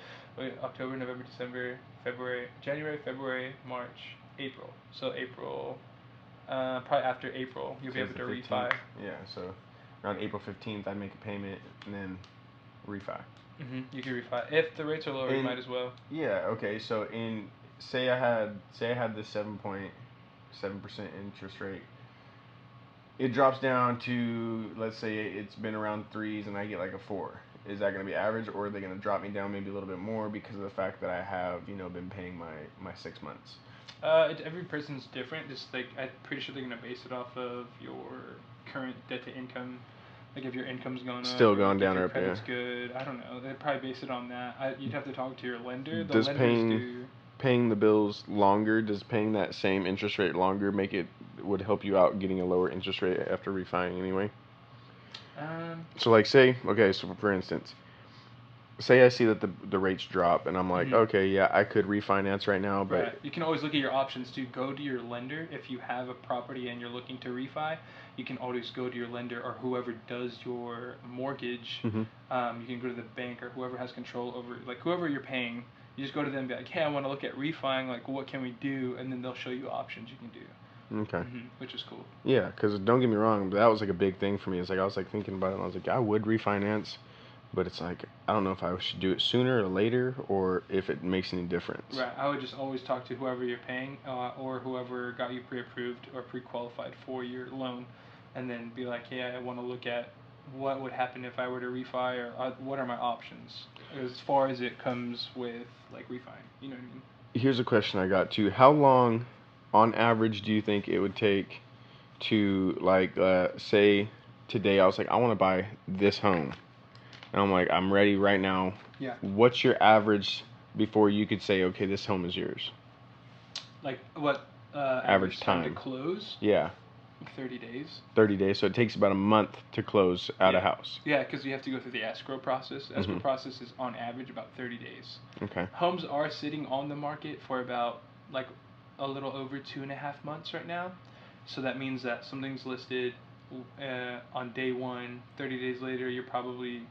October, November, December, February, January, February, March, April. So April. Probably after April, you'll be able to refi. Yeah, so around April 15th, I'd make a payment and then refi. You can refi if the rates are lower. You might as well. Yeah. Okay. So say I had this 7.7% interest rate. It drops down to, let's say it's been around 3s and I get like a 4. Is that going to be average, or are they going to drop me down maybe a little bit more because of the fact that I have been paying my 6 months? Every person's different. Just like I'm pretty sure they're gonna base it off of your current debt to income. Like if your income's going up, still going like down, if your or credit's good. I don't know. They'd probably base it on that. You'd have to talk to your lender. The does lenders paying the bills longer? Does paying that same interest rate longer would help you out getting a lower interest rate after refining anyway? So like so for instance. Say I see that the rates drop, and I'm like, okay, yeah, I could refinance right now, but... Right. You can always look at your options to go to your lender. If you have a property and you're looking to refi, you can always go to your lender or whoever does your mortgage. You can go to the bank or whoever has control over, like whoever you're paying. You just go to them and be like, hey, I want to look at refining, like what can we do? And then they'll show you options you can do. Okay. Which is cool. Yeah, because don't get me wrong, that was like a big thing for me. It's like I was like thinking about it, and I was like, I would refinance. But it's like, I don't know if I should do it sooner or later, or if it makes any difference. Right. I would just always talk to whoever you're paying, or whoever got you pre-approved or pre-qualified for your loan, and then be like, hey, I want to look at what would happen if I were to refi, or what are my options as far as it comes with like refining. You know what I mean? Here's a question I got too. How long, on average, do you think it would take to like say today I was like, I want to buy this home. And I'm like, I'm ready right now. Yeah. What's your average before you could say, okay, this home is yours? Like what? Average time to close? Yeah. 30 days. 30 days. So it takes about a month to close out a Yeah. house. Yeah, because you have to go through the escrow process. Escrow Mhm. process is on average about 30 days. Okay. Homes are sitting on the market for about like a little over 2.5 months right now. So that means that something's listed on day one. 30 days later, you're probably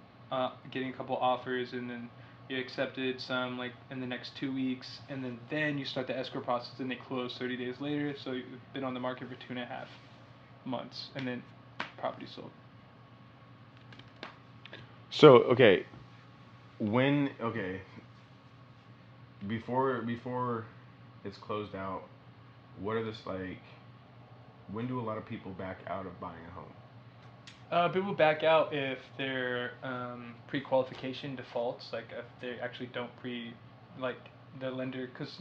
getting a couple offers, and then you accepted some like in the next 2 weeks, and then you start the escrow process, and they close 30 days later. So you've been on the market for 2.5 months, and then property sold. So, okay, when okay, before it's closed out, what are this like when do a lot of people back out of buying a home? People back out if their pre-qualification defaults, like if they actually don't like the lender, because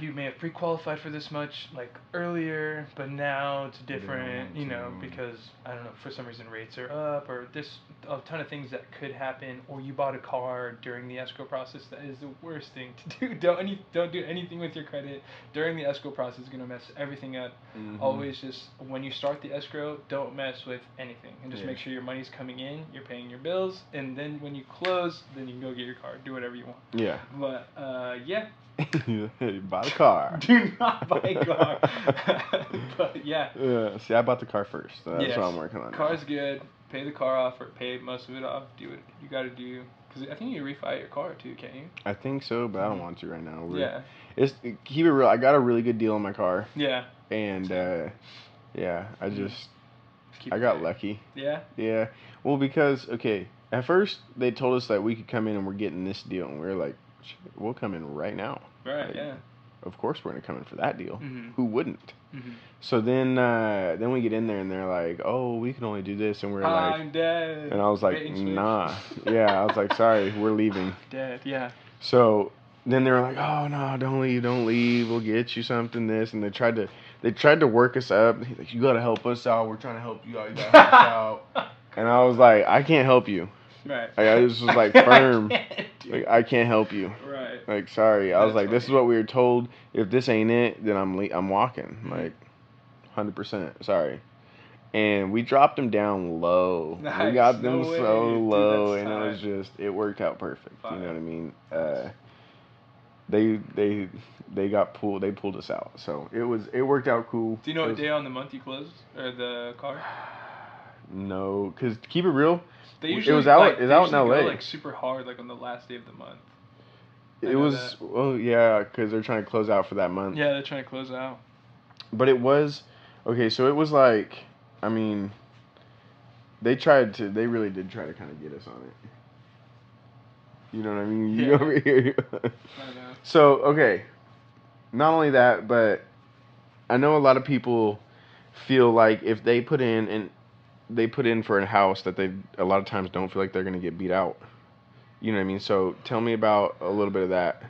you may have pre-qualified for this much like earlier, but now it's They don't different, want to. because I don't know, for some reason rates are up, or there's a ton of things that could happen, or you bought a car during the escrow process. That is the worst thing to do. Don't do anything with your credit during the escrow process. It's gonna mess everything up. Mhm. Always just when you start the escrow, don't mess with anything, and just Yeah. make sure your money's coming in, you're paying your bills, and then when you close, then you can go get your car, do whatever you want. Yeah. But yeah. Bought a car. Do not buy a car. But yeah. Yeah. See, I bought the car first. So that's Yes. what I'm working on. Car's good. Pay the car off, or pay most of it off. Do what you got to do. Because I think you refi your car too, can't you? I think so, but I don't want to right now. Yeah. Keep it real. I got a really good deal on my car, Yeah. and yeah, Keep I it got there. lucky. Yeah. Yeah. Well, because okay, at first they told us that we could come in and we're getting this deal, and we were like, we'll come in right now. Right. Like, Yeah. of course we're gonna come in for that deal. Mhm. Who wouldn't? Mhm. So then we get in there and they're like, oh, we can only do this, and we're like, I'm dead. and I was like, Bait and switch. nah. Yeah, I was like, sorry, we're leaving. Dead. Yeah. So then they were like, oh no, don't leave, we'll get you something this, and they tried to work us up. He's like, you gotta help us out. We're trying to help you out. You gotta help us out. And I was like, I can't help you. Right. Like, I just was like firm. Like, I can't help you. Right. Like, sorry. I was That's like, this is funny. what we were told. If this ain't it, then I'm walking. Mhm. Like, 100%. Sorry. And we dropped them down low. We Nice. got them No way. so Dude, low, that's and it was tight. just it worked out perfect. You know Fire. what I mean? Nice. They got pulled. They pulled us out. So it worked out cool. Do you know It what was, day on the month you closed, or the car? no, because to keep it real, They it usually was out. like It was they out in usually go L.A. like super hard like on the last day of the month. I It know was that. well, yeah, because they're trying to close out for that month. Yeah, they're trying to close out. But it was okay. So it was like, I mean, they tried to. They really did try to kind of get us on it. You know what I mean? You Yeah. over here. I know. So okay, not only that, but I know a lot of people feel like if they put in and they put in for a house that they a lot of times don't feel like they're gonna get beat out. You know what I mean? So tell me about a little bit of that.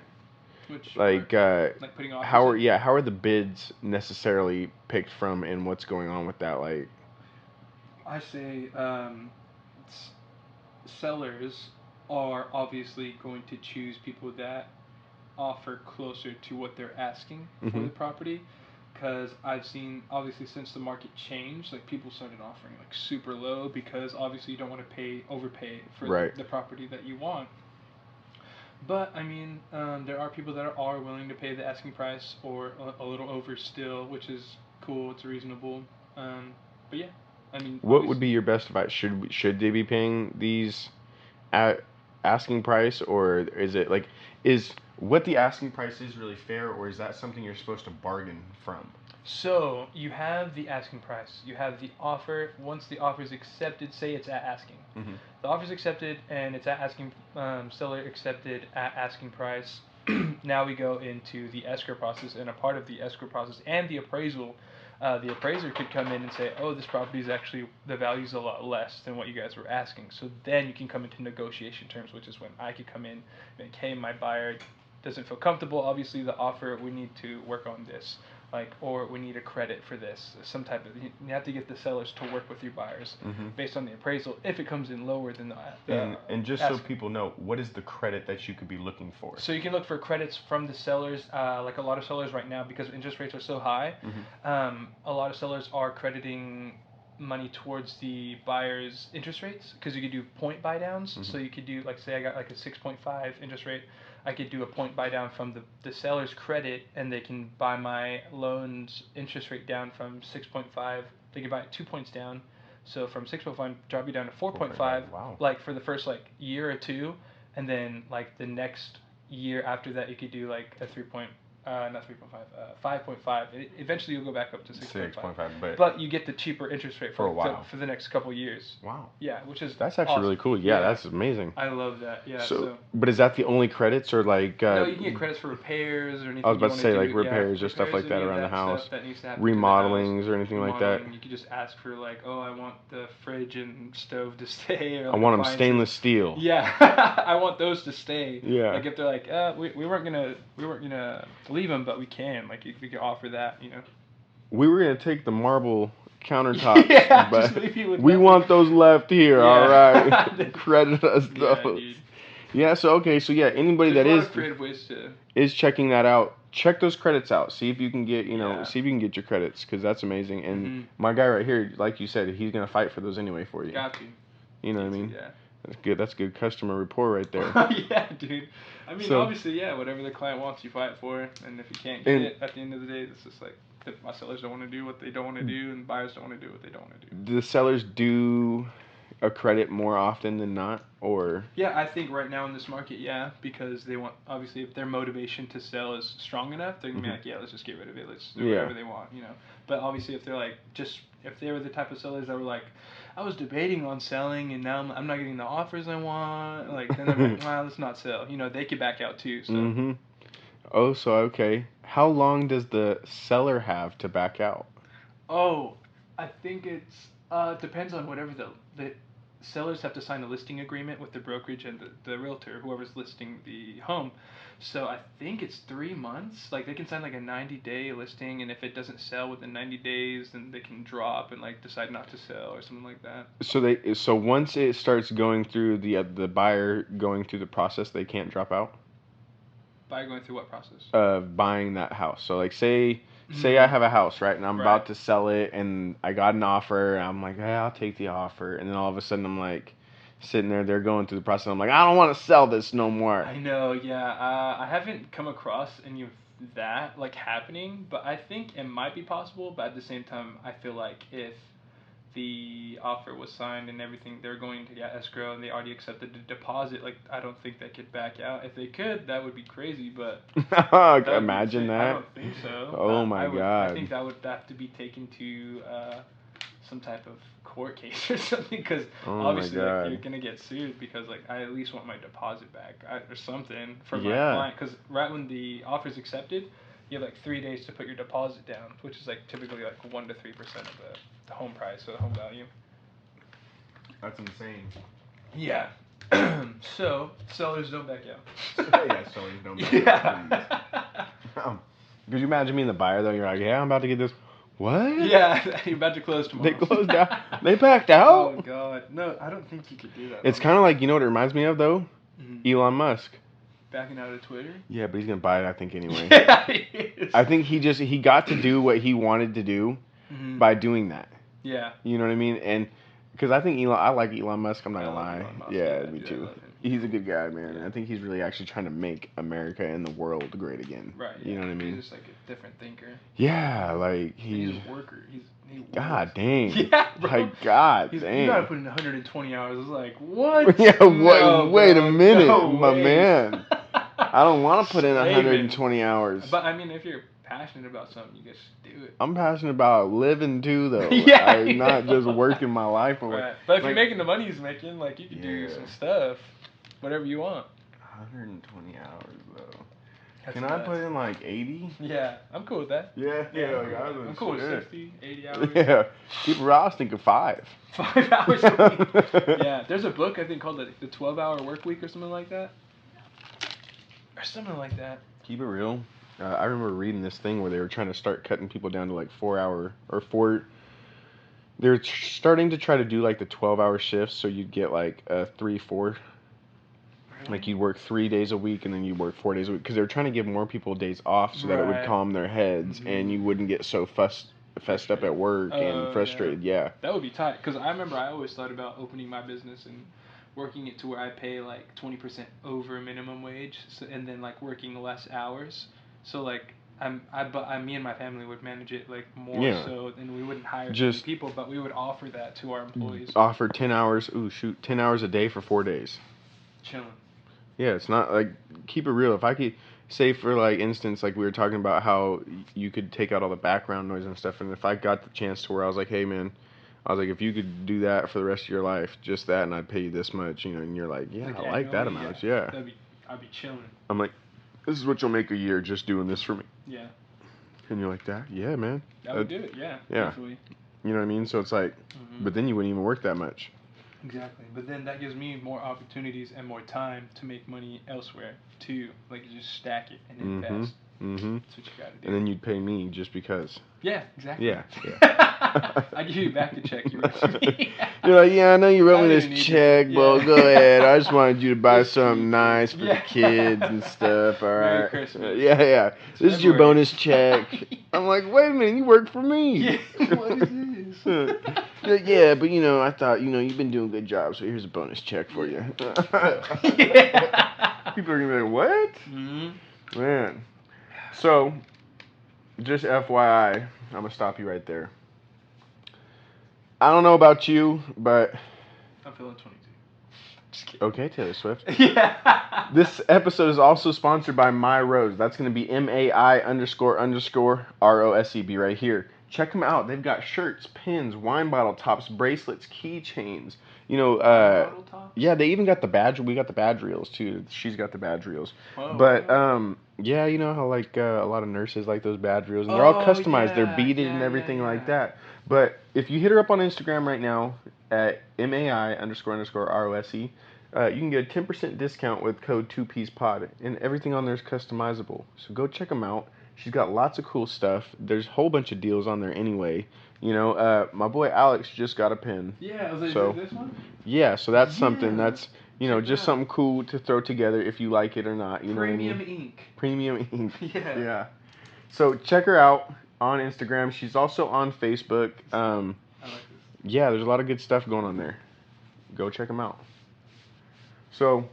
Which Like like putting offers how are in? how are the bids necessarily picked from and what's going on with that? Like I say sellers are obviously going to choose people that offer closer to what they're asking for hmm the property, because I've seen obviously since the market changed, like people started offering like super low because obviously you don't want to overpay for right. the property that you want. But I mean, there are people that are willing to pay the asking price or a little over still, which is cool. It's reasonable. But yeah, I mean, What would obviously, be your best advice? Should they be paying these at asking price, or is it like is what the asking price is really fair, or is that something you're supposed to bargain from? so you have the asking price. You have the offer. Once the offer is accepted, say it's at asking. Mm-hmm. The offer is accepted and it's at asking. Seller accepted at asking price. Now we go into the escrow process, and a part of the escrow process and the appraisal. The appraiser could come in and say, "Oh, this property is actually the value's a lot less than what you guys were asking." So then you can come into negotiation terms, which is when I could come in and like, "Hey, my buyer doesn't feel comfortable. Obviously, the offer we need to work on this." like, or we need a credit for this, some type of. You have to get the sellers to work with your buyers based on the appraisal. If it comes in lower than and just so people know, what is the credit that you could be looking for? So you can look for credits from the sellers. Like a lot of sellers right now, because interest rates are so high, a lot of sellers are crediting money towards the buyer's interest rates, because you could do point buy downs. So you could do, like, say I got like a 6.5 interest rate, I could do a point buy down from the seller's credit, and they can buy my loan's interest rate down from 6.5. They can buy it 2 points down. So from 6.5, drop you down to 4.5, wow. like for the first like year or two, and then like the next year after that, you could do like a 5.5. Eventually, you'll go back up to 6.5. But you get the cheaper interest rate for a while. for the next couple years. Wow. Yeah, which is that's actually awesome. Really cool. Yeah, that's amazing. I love that. Yeah. So, but is that the only credits, or like? No, you can get credits for repairs or anything. I was about to say, like, repairs or stuff like that around the house, that needs to happen remodelings or anything like that. You could just ask for, like, oh, I want the fridge and stove to stay. Or, like, I want them stainless steel. Yeah, I want those to stay. Yeah. Like, if they're like, we weren't gonna leave them, but we can. Like, we can offer that, you know. We were gonna take the marble countertops, yeah, but we want those left here. Yeah. All right, credit us those. Dude. Yeah. So okay. So yeah, anybody There's that a lot is of creative ways to is checking that out. Check those credits out. See if you can get see if you can get your credits, because that's amazing. And my guy right here, like you said, he's gonna fight for those anyway for you. Got you. You know what I mean? Yeah. That's good. That's good customer rapport right there. Yeah, dude. I mean, obviously, yeah. Whatever the client wants, you fight for. And if you can't get it, at the end of the day, it's just like my sellers don't want to do what they don't want to do, and buyers don't want to do what they don't want to do. Do the sellers do a credit more often than not, or? Yeah, I think right now in this market, yeah, because they want, obviously, if their motivation to sell is strong enough, they're gonna be like, yeah, let's just get rid of it, let's do whatever they want, you know. But obviously, if they're like, if they were the type of sellers that were like, I was debating on selling, and now I'm not getting the offers I want, like, then they're like, well, let's not sell. You know, they could back out too. So. Oh, so okay. How long does the seller have to back out? Oh, I think it's depends on whatever the sellers have to sign a listing agreement with the brokerage and the realtor, whoever's listing the home. So I think it's 3 months. Like, they can sign like a 90-day listing, and if it doesn't sell within 90 days, then they can drop and like decide not to sell or something like that. So once it starts going through the buyer going through the process, they can't drop out? Buyer going through what process? Of buying that house. So like say I have a house, right, and I'm about to sell it, and I got an offer, and I'm like, hey, I'll take the offer, and then all of a sudden I'm like sitting there, they're going through the process, I'm like, I don't want to sell this no more. I know, yeah. I haven't come across any of that like happening, but I think it might be possible. But at the same time, I feel like if the offer was signed and everything, they're going to get escrow and they already accepted the deposit, like, I don't think they could back out. If they could, that would be crazy, but imagine that. I don't think so. Oh my god. I think that would have to be taken to some type of court case or something, because obviously like, you're gonna get sued, because like I at least want my deposit back or something from my client, because right when the offer's accepted, you have like 3 days to put your deposit down, which is like typically like 1 to 3% of the home price or the home value. That's insane. Yeah. So sellers don't back out. Yeah, sellers don't back out. Could you imagine being the buyer though? You're like, yeah, I'm about to get this. What? Yeah, you're about to close tomorrow. They closed out. They backed out. Oh god, no, I don't think you could do that. It's kind of like, you know what it reminds me of though? Elon Musk. Backing out of Twitter? Yeah, but he's gonna buy it, I think, anyway. Yeah, he is. I think he got to do what he wanted to do by doing that. Yeah. You know what I mean? And because I like Elon Musk. I'm not gonna lie. Yeah, me too. He's a good guy, man. And I think he's really actually trying to make America and the world great again. Right. You know what I mean? He's just like a different thinker. Yeah, like he's a worker. God dang. Yeah, bro. Like, God dang. You gotta put in 120 hours. It's like, what? Yeah, wait a minute, no my way. Man. I don't want to put in 120 hours. But I mean, if you're passionate about something, you just do it. I'm passionate about living too, though. Yeah, not just working my life away. Right. But if you're making the money he's making, like, you can do some stuff, whatever you want. 120 hours though. That's Can I put in like 80? Yeah, I'm cool with that. Yeah, I'm cool with 60, 80 hours. Yeah, people I was thinking 5. 5 hours a week. Yeah, there's a book I think called the 12-Hour Work Week or something like that. Or something like that. Keep it real. I remember reading this thing where they were trying to start cutting people down to like 4 hour or four. They're starting to try to do like the 12-hour shifts, so you'd get like a 3-4. Like you'd work 3 days a week and then you'd work 4 days a week because they were trying to give more people days off so that it would Right. calm their heads and you wouldn't get so fessed up at work and frustrated. Yeah. That would be tight. Because I remember I always thought about opening my business and working it to where I pay like 20% over minimum wage, so, and then like working less hours. So like me and my family would manage it like more Yeah. so, and we wouldn't hire so Just many people, but we would offer that to our employees. offer 10 hours. Ooh, shoot, 10 hours a day for 4 days. Chilling. Yeah, it's not like, keep it real. If I could say, for like instance, like we were talking about how you could take out all the background noise and stuff, and if I got the chance to where I was like, hey man, I was like, if you could do that for the rest of your life, just that, and I'd pay you this much, you know, and you're like, yeah, Like I like that amount, yeah. I'd be chilling. I'm like, this is what you'll make a year just doing this for me. Yeah. And you're like, that? Yeah, man. That would do it, yeah. Yeah. Definitely. You know what I mean? So it's like, but then you wouldn't even work that much. Exactly, but then that gives me more opportunities and more time to make money elsewhere too. Like you just stack it and invest. Mm-hmm. That's what you gotta do. And then you'd pay me just because. Yeah, exactly. Yeah. I give you back the check you wrote me. You're like, yeah, I know you wrote me didn't this need check, to. but Yeah. go ahead. I just wanted you to buy It's something cute. nice for the Yeah. kids and stuff. All Merry right. Christmas. Yeah. This is your February. bonus check. I'm like, wait a minute, you work for me. Yeah. What is this? Yeah, but you know, I thought, you know, you've been doing a good job, so here's a bonus check for you. Yeah. People are gonna be like, what? Mm-hmm. Man. So, just FYI, I'm gonna stop you right there. I don't know about you, but I'm feeling 22. Just kidding. okay, Taylor Swift. Yeah. This episode is also sponsored by My Rose. That's gonna be MAI__ROSEB right here. Check them out. They've got shirts, pins, wine bottle tops, bracelets, keychains. You know, Bottle tops? yeah, they even got the badge. We got the badge reels too. She's got the badge reels. Whoa. But yeah, you know how like a lot of nurses like those badge reels, and they're all customized. They're beaded and everything like that. But if you hit her up on Instagram right now at MAI__ROSE, you can get a 10% discount with code 2PSPOD, and everything on there is customizable. So go check them out. She's got lots of cool stuff. There's a whole bunch of deals on there anyway. You know, my boy Alex just got a pin. Yeah, was it So- this one? Yeah, so that's something Yeah. that's, you know, Check just it out. something cool to throw together if you like it or not. You know what I Premium mean? ink. Premium ink. Yeah. Yeah. So check her out on Instagram. She's also on Facebook. I like this. Yeah, there's a lot of good stuff going on there. Go check them out. So,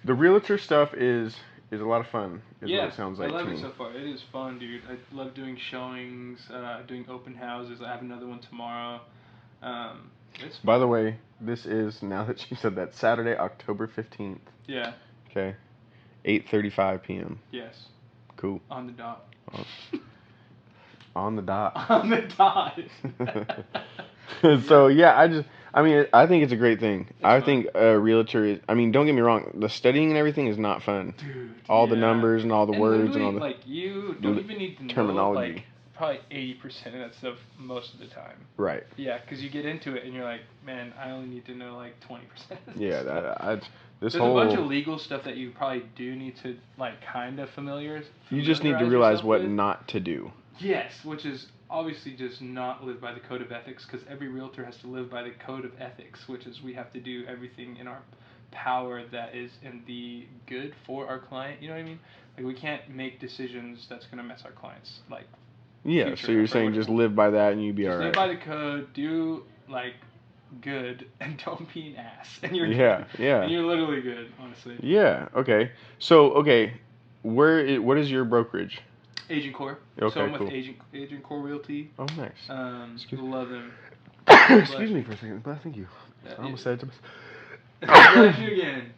the realtor stuff is a lot of fun. Is what it sounds like I love to it me. so far. It is fun, dude. I love doing showings, doing open houses. I have another one tomorrow. It's fun. By the way, this is, now that she said that, Saturday, October 15th. Yeah. Okay. 8:35 p.m. Yes. Cool. On the dot. On the dot. On the dot. So yeah, I think it's a great thing. I fun. think a realtor is. I mean, don't get me wrong. The studying and everything is not fun. Dude. All the numbers and all the words and all the like you don't even need to terminology. know like probably 80% of that stuff most of the time. Right. Yeah, because you get into it and you're like, man, I only need to know like 20%. Yeah. This There's whole. a bunch of legal stuff that you probably do need to like kind of You just need to familiarize realize yourself what with. not to do. Yes, which is obviously just not live by the code of ethics, because every realtor has to live by the code of ethics, which is we have to do everything in our power that is in the good for our client. You know what I mean? Like we can't make decisions that's gonna mess our clients. Like Yeah. future So you're for saying what- just live by that and you'd be just all live right. by the code, do like good, and don't be an ass, and you're Yeah. good. Yeah. And you're literally good, honestly. Yeah. Okay. So what is your brokerage? Agent Core. Okay, So I'm cool. with Agent Core Realty. Oh, nice. Excuse- Love them. Excuse me for a second, but thank you. I almost said it. Bless you again.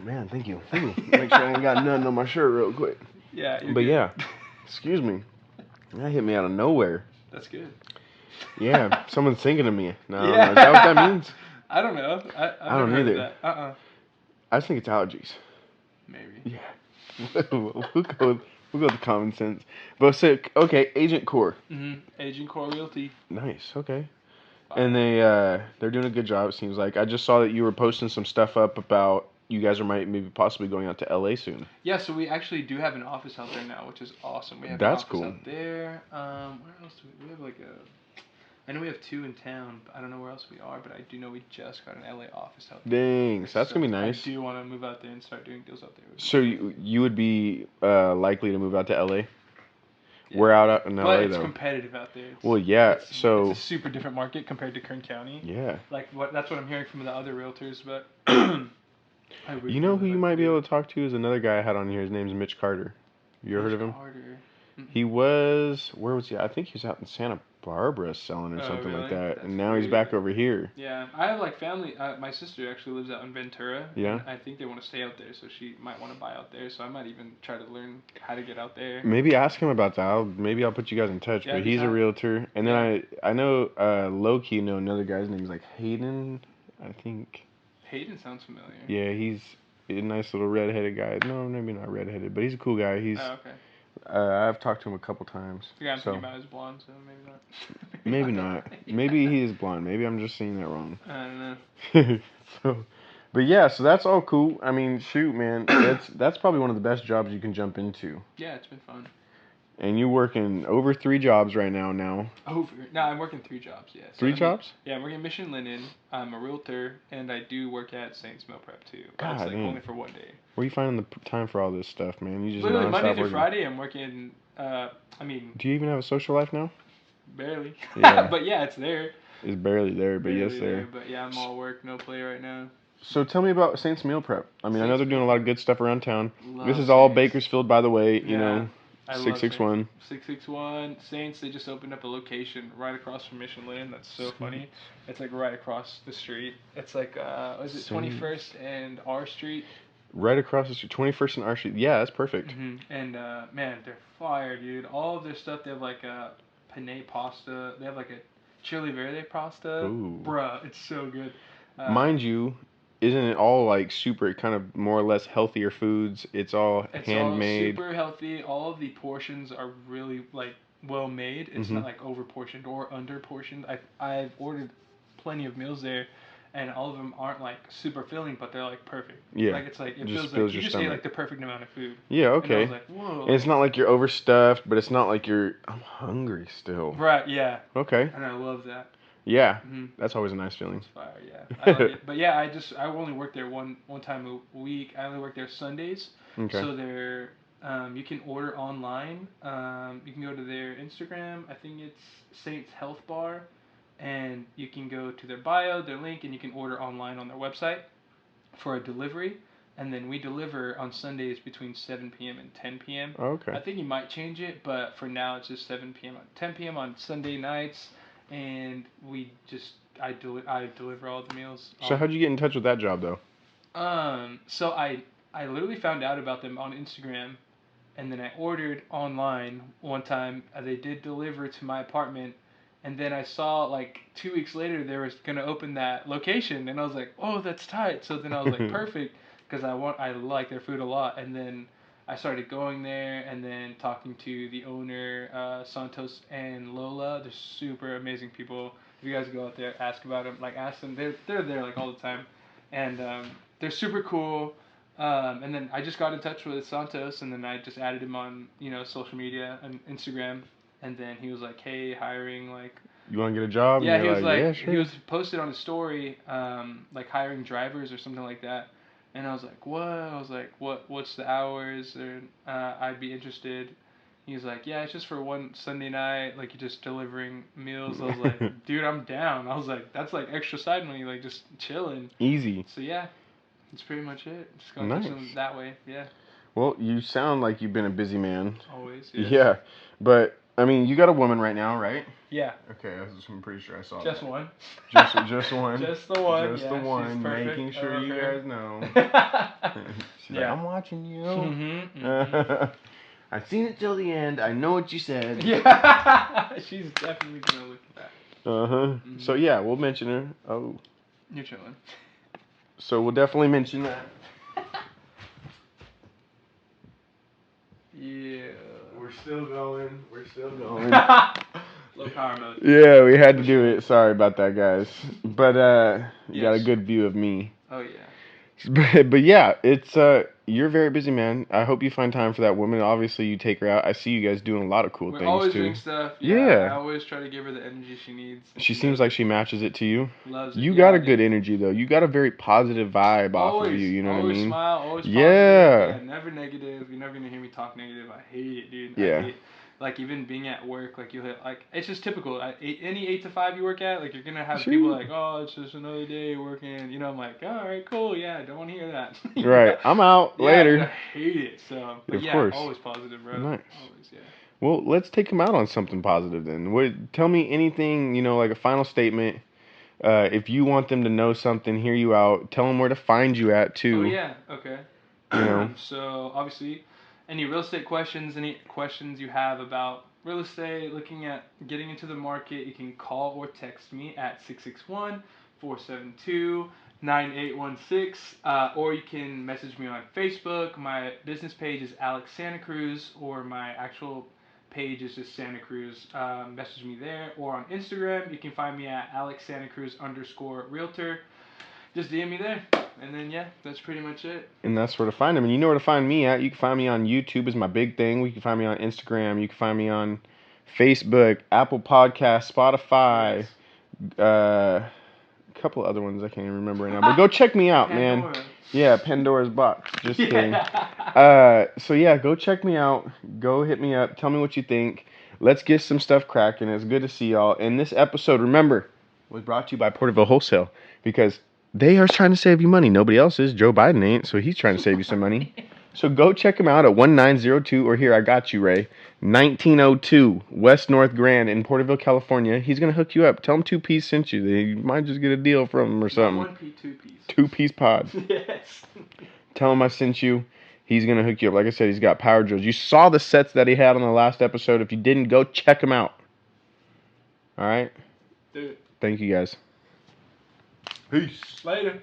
Man, thank you. Make sure I ain't got nothing on my shirt real quick. Yeah. you're But good. yeah, excuse me. That hit me out of nowhere. That's good. Yeah, someone's thinking of me. No, Yeah. is that what that means? I don't know. I don't never heard either. of that. I just think it's allergies. Maybe. Yeah. we'll go with common sense. But so, okay, Agent Core. Agent Core Realty. Nice. Okay. And they're doing a good job. It seems like I just saw that you were posting some stuff up about you guys are maybe possibly going out to LA soon. Yeah, so we actually do have an office out there now, which is awesome. We have an That's office cool. out there. Where else do we have like a? I know we have 2 in town, but I don't know where else we are. But I do know we just got an LA office out there. Dang, so that's gonna be nice. I do want to move out there and start doing deals out there. So you would be likely to move out to LA? Yeah. We're out in LA but it's though. competitive out there. Well, yeah. It's a super different market compared to Kern County. Yeah. Like that's what I'm hearing from the other realtors, but. You know who you might be able to talk to is another guy I had on here. His name's Mitch Carter. You ever heard of him? Carter. He was, where was he? I think he was out in Santa Barbara selling or something like that. That's and now he's back over here. Yeah, I have like family. My sister actually lives out in Ventura. Yeah. And I think they want to stay out there, so she might want to buy out there. So I might even try to learn how to get out there. Maybe ask him about that. Maybe I'll put you guys in touch. Yeah, but he's a realtor. And then I know low key know another guy's name is like Hayden, I think. Hayden sounds familiar. Yeah, he's a nice little redheaded guy. No, maybe not redheaded, but he's a cool guy. He's. Oh, okay. I've talked to him a couple times. The guy I'm thinking about is blonde, so maybe not. Maybe not. Maybe he is blonde. Maybe I'm just seeing that wrong. I don't know. But yeah, so that's all cool. I mean, shoot, man, that's probably one of the best jobs you can jump into. Yeah, it's been fun. And you working over 3 jobs right now. No, I'm working 3 jobs. Yeah. So 3 jobs? Yeah, I'm working at Mission Linen. I'm a realtor, and I do work at Saints Meal Prep too. But God, it's like damn. only for one day. Where are you finding the time for all this stuff, man? You just literally nonstop Monday through working. Friday. I'm working. I mean. Do you even have a social life now? Barely. Yeah. But yeah, it's there. It's barely there, but Barely yes, there. But yeah, I'm all work, no play right now. So tell me about Saints Meal Prep. I mean, I know they're doing a lot of good stuff around town. This is Saints. all Bakersfield, by the way. You know, I 661. 661 Saints. They just opened up a location right across from Mission Lane. That's so funny. It's like right across the street. It's like is it 21st and R Street? Right across the street, 21st and R Street. Yeah, that's perfect. Mm-hmm. And man, they're fire, dude. All of their stuff. They have like a penne pasta. They have like a chili verde pasta. Ooh. Bruh, it's so good. Mind you, isn't it all like super kind of more or less healthier foods? It's all handmade. It's all super healthy. All of the portions are really like well made. It's not like over portioned or under portioned. I've ordered plenty of meals there, and all of them aren't like super filling, but they're like perfect. Yeah. Like it's like it just feels like you your just stomach. ate like the perfect amount of food. Yeah, okay. And I was like, whoa. And it's not like you're overstuffed, but it's not like you're. I'm hungry still. Right. Yeah. Okay. And I love that. Yeah. That's always a nice feeling. It's fire. Yeah. I like it. But yeah, I only work there one time a week. I only work there Sundays. Okay. So they're you can order online. You can go to their Instagram. I think it's Saints Health Bar. And you can go to their bio, their link, and you can order online on their website for a delivery. And then we deliver on Sundays between 7 p.m. and 10 p.m. Okay. I think you might change it, but for now it's just 7 p.m. 10 p.m. on Sunday nights. And I deliver all the meals. So how'd you get in touch with that job though? So I literally found out about them on Instagram, and then I ordered online one time. They did deliver to my apartment. And then I saw like 2 weeks later they were gonna open that location, and I was like, oh, that's tight. So then I was like, perfect, because I like their food a lot. And then I started going there, and then talking to the owner, Santos and Lola. They're super amazing people. If you guys go out there, ask about them. Like ask them. They're there like all the time, and they're super cool. And then I just got in touch with Santos, and then I just added him on social media and Instagram. And then he was like, hey, hiring, like... You want to get a job? Yeah, he was like, yeah, sure. He was posted on his story, like hiring drivers or something like that. And I was like, what? I was like, what's the hours? Or, I'd be interested. He was like, yeah, it's just for one Sunday night, like you're just delivering meals. I was like, dude, I'm down. I was like, that's like extra side money, like just chilling. Easy. So yeah, that's pretty much it. Just going nice. that way, yeah. Well, you sound like you've been a busy man. Always, yes. Yeah, but... I mean, you got a woman right now, right? Yeah. Okay, I'm pretty sure I saw just that. One. Just one. Just the one. Just yeah, the one. she's perfect. Making sure you guys know. She's like, I'm watching you. I've seen it till the end. I know what you said. Yeah. She's definitely gonna look at that. Mm-hmm. So yeah, we'll mention her. Oh. You're chilling. So we'll definitely mention that. Yeah. We're still going. Low power mode. Yeah, we had to do it. Sorry about that, guys. But you got a good view of me. Oh, yeah. But yeah, it's you're very busy, man. I hope you find time for that woman. Obviously, you take her out. I see you guys doing a lot of cool We're things always too. doing stuff. Yeah, I Yeah. always try to give her the energy she needs. And She she seems does like it. she matches it to you. Loves it. You got Yeah, a good dude. energy though. You got a very positive vibe off of you. Always, You know what I always mean? smile, always positive. Yeah. Yeah, never negative. You're never gonna hear me talk negative. I hate it, dude. I Yeah. hate, like even being at work. Like you hit, like it's just typical. Any 8 to 5 you work at, like you're gonna have people Shoot. like, oh, it's just another day working. You know, I'm like, all right, cool. Yeah, don't want to hear that. You Right. know? I'm out Yeah, dude, I later. hate it. So, but Of yeah, course. always positive, bro. Nice. Always, yeah. Well, let's take him out on something positive then. Tell me anything, like a final statement. If you want them to know something, hear you out. Tell them where to find you at Oh too. yeah, okay. You know. So obviously, any real estate questions, any questions you have about real estate, looking at getting into the market, you can call or text me at 661-472-9816, or you can message me on Facebook. My business page is Alex Santa Cruz, or my actual page is just Santa Cruz. Message me there, or on Instagram, you can find me at Alex Santa Cruz _ realtor. Just DM me there. And then, yeah, that's pretty much it. And that's where to find him. And you know where to find me at. You can find me on YouTube is my big thing. You can find me on Instagram. You can find me on Facebook, Apple Podcasts, Spotify, Yes. a couple other ones I can't even remember right now. But go check me out, man. Pandora. Yeah, Pandora's box. Just kidding. Yeah. So yeah, go check me out. Go hit me up. Tell me what you think. Let's get some stuff cracking. It's good to see y'all. And this episode, remember, was brought to you by Porterville Wholesale because they are trying to save you money. Nobody else is. Joe Biden ain't, so he's trying to save you some money. So go check him out at 1902, or here, I got you, Ray. 1902 West North Grand in Porterville, California. He's going to hook you up. Tell him 2-piece sent you. You might just get a deal from him or something. 2-piece. 2-piece pod. Yes. Tell him I sent you. He's going to hook you up. Like I said, he's got power drills. You saw the sets that he had on the last episode. If you didn't, go check him out. All right? Dude. Thank you, guys. Peace. Later.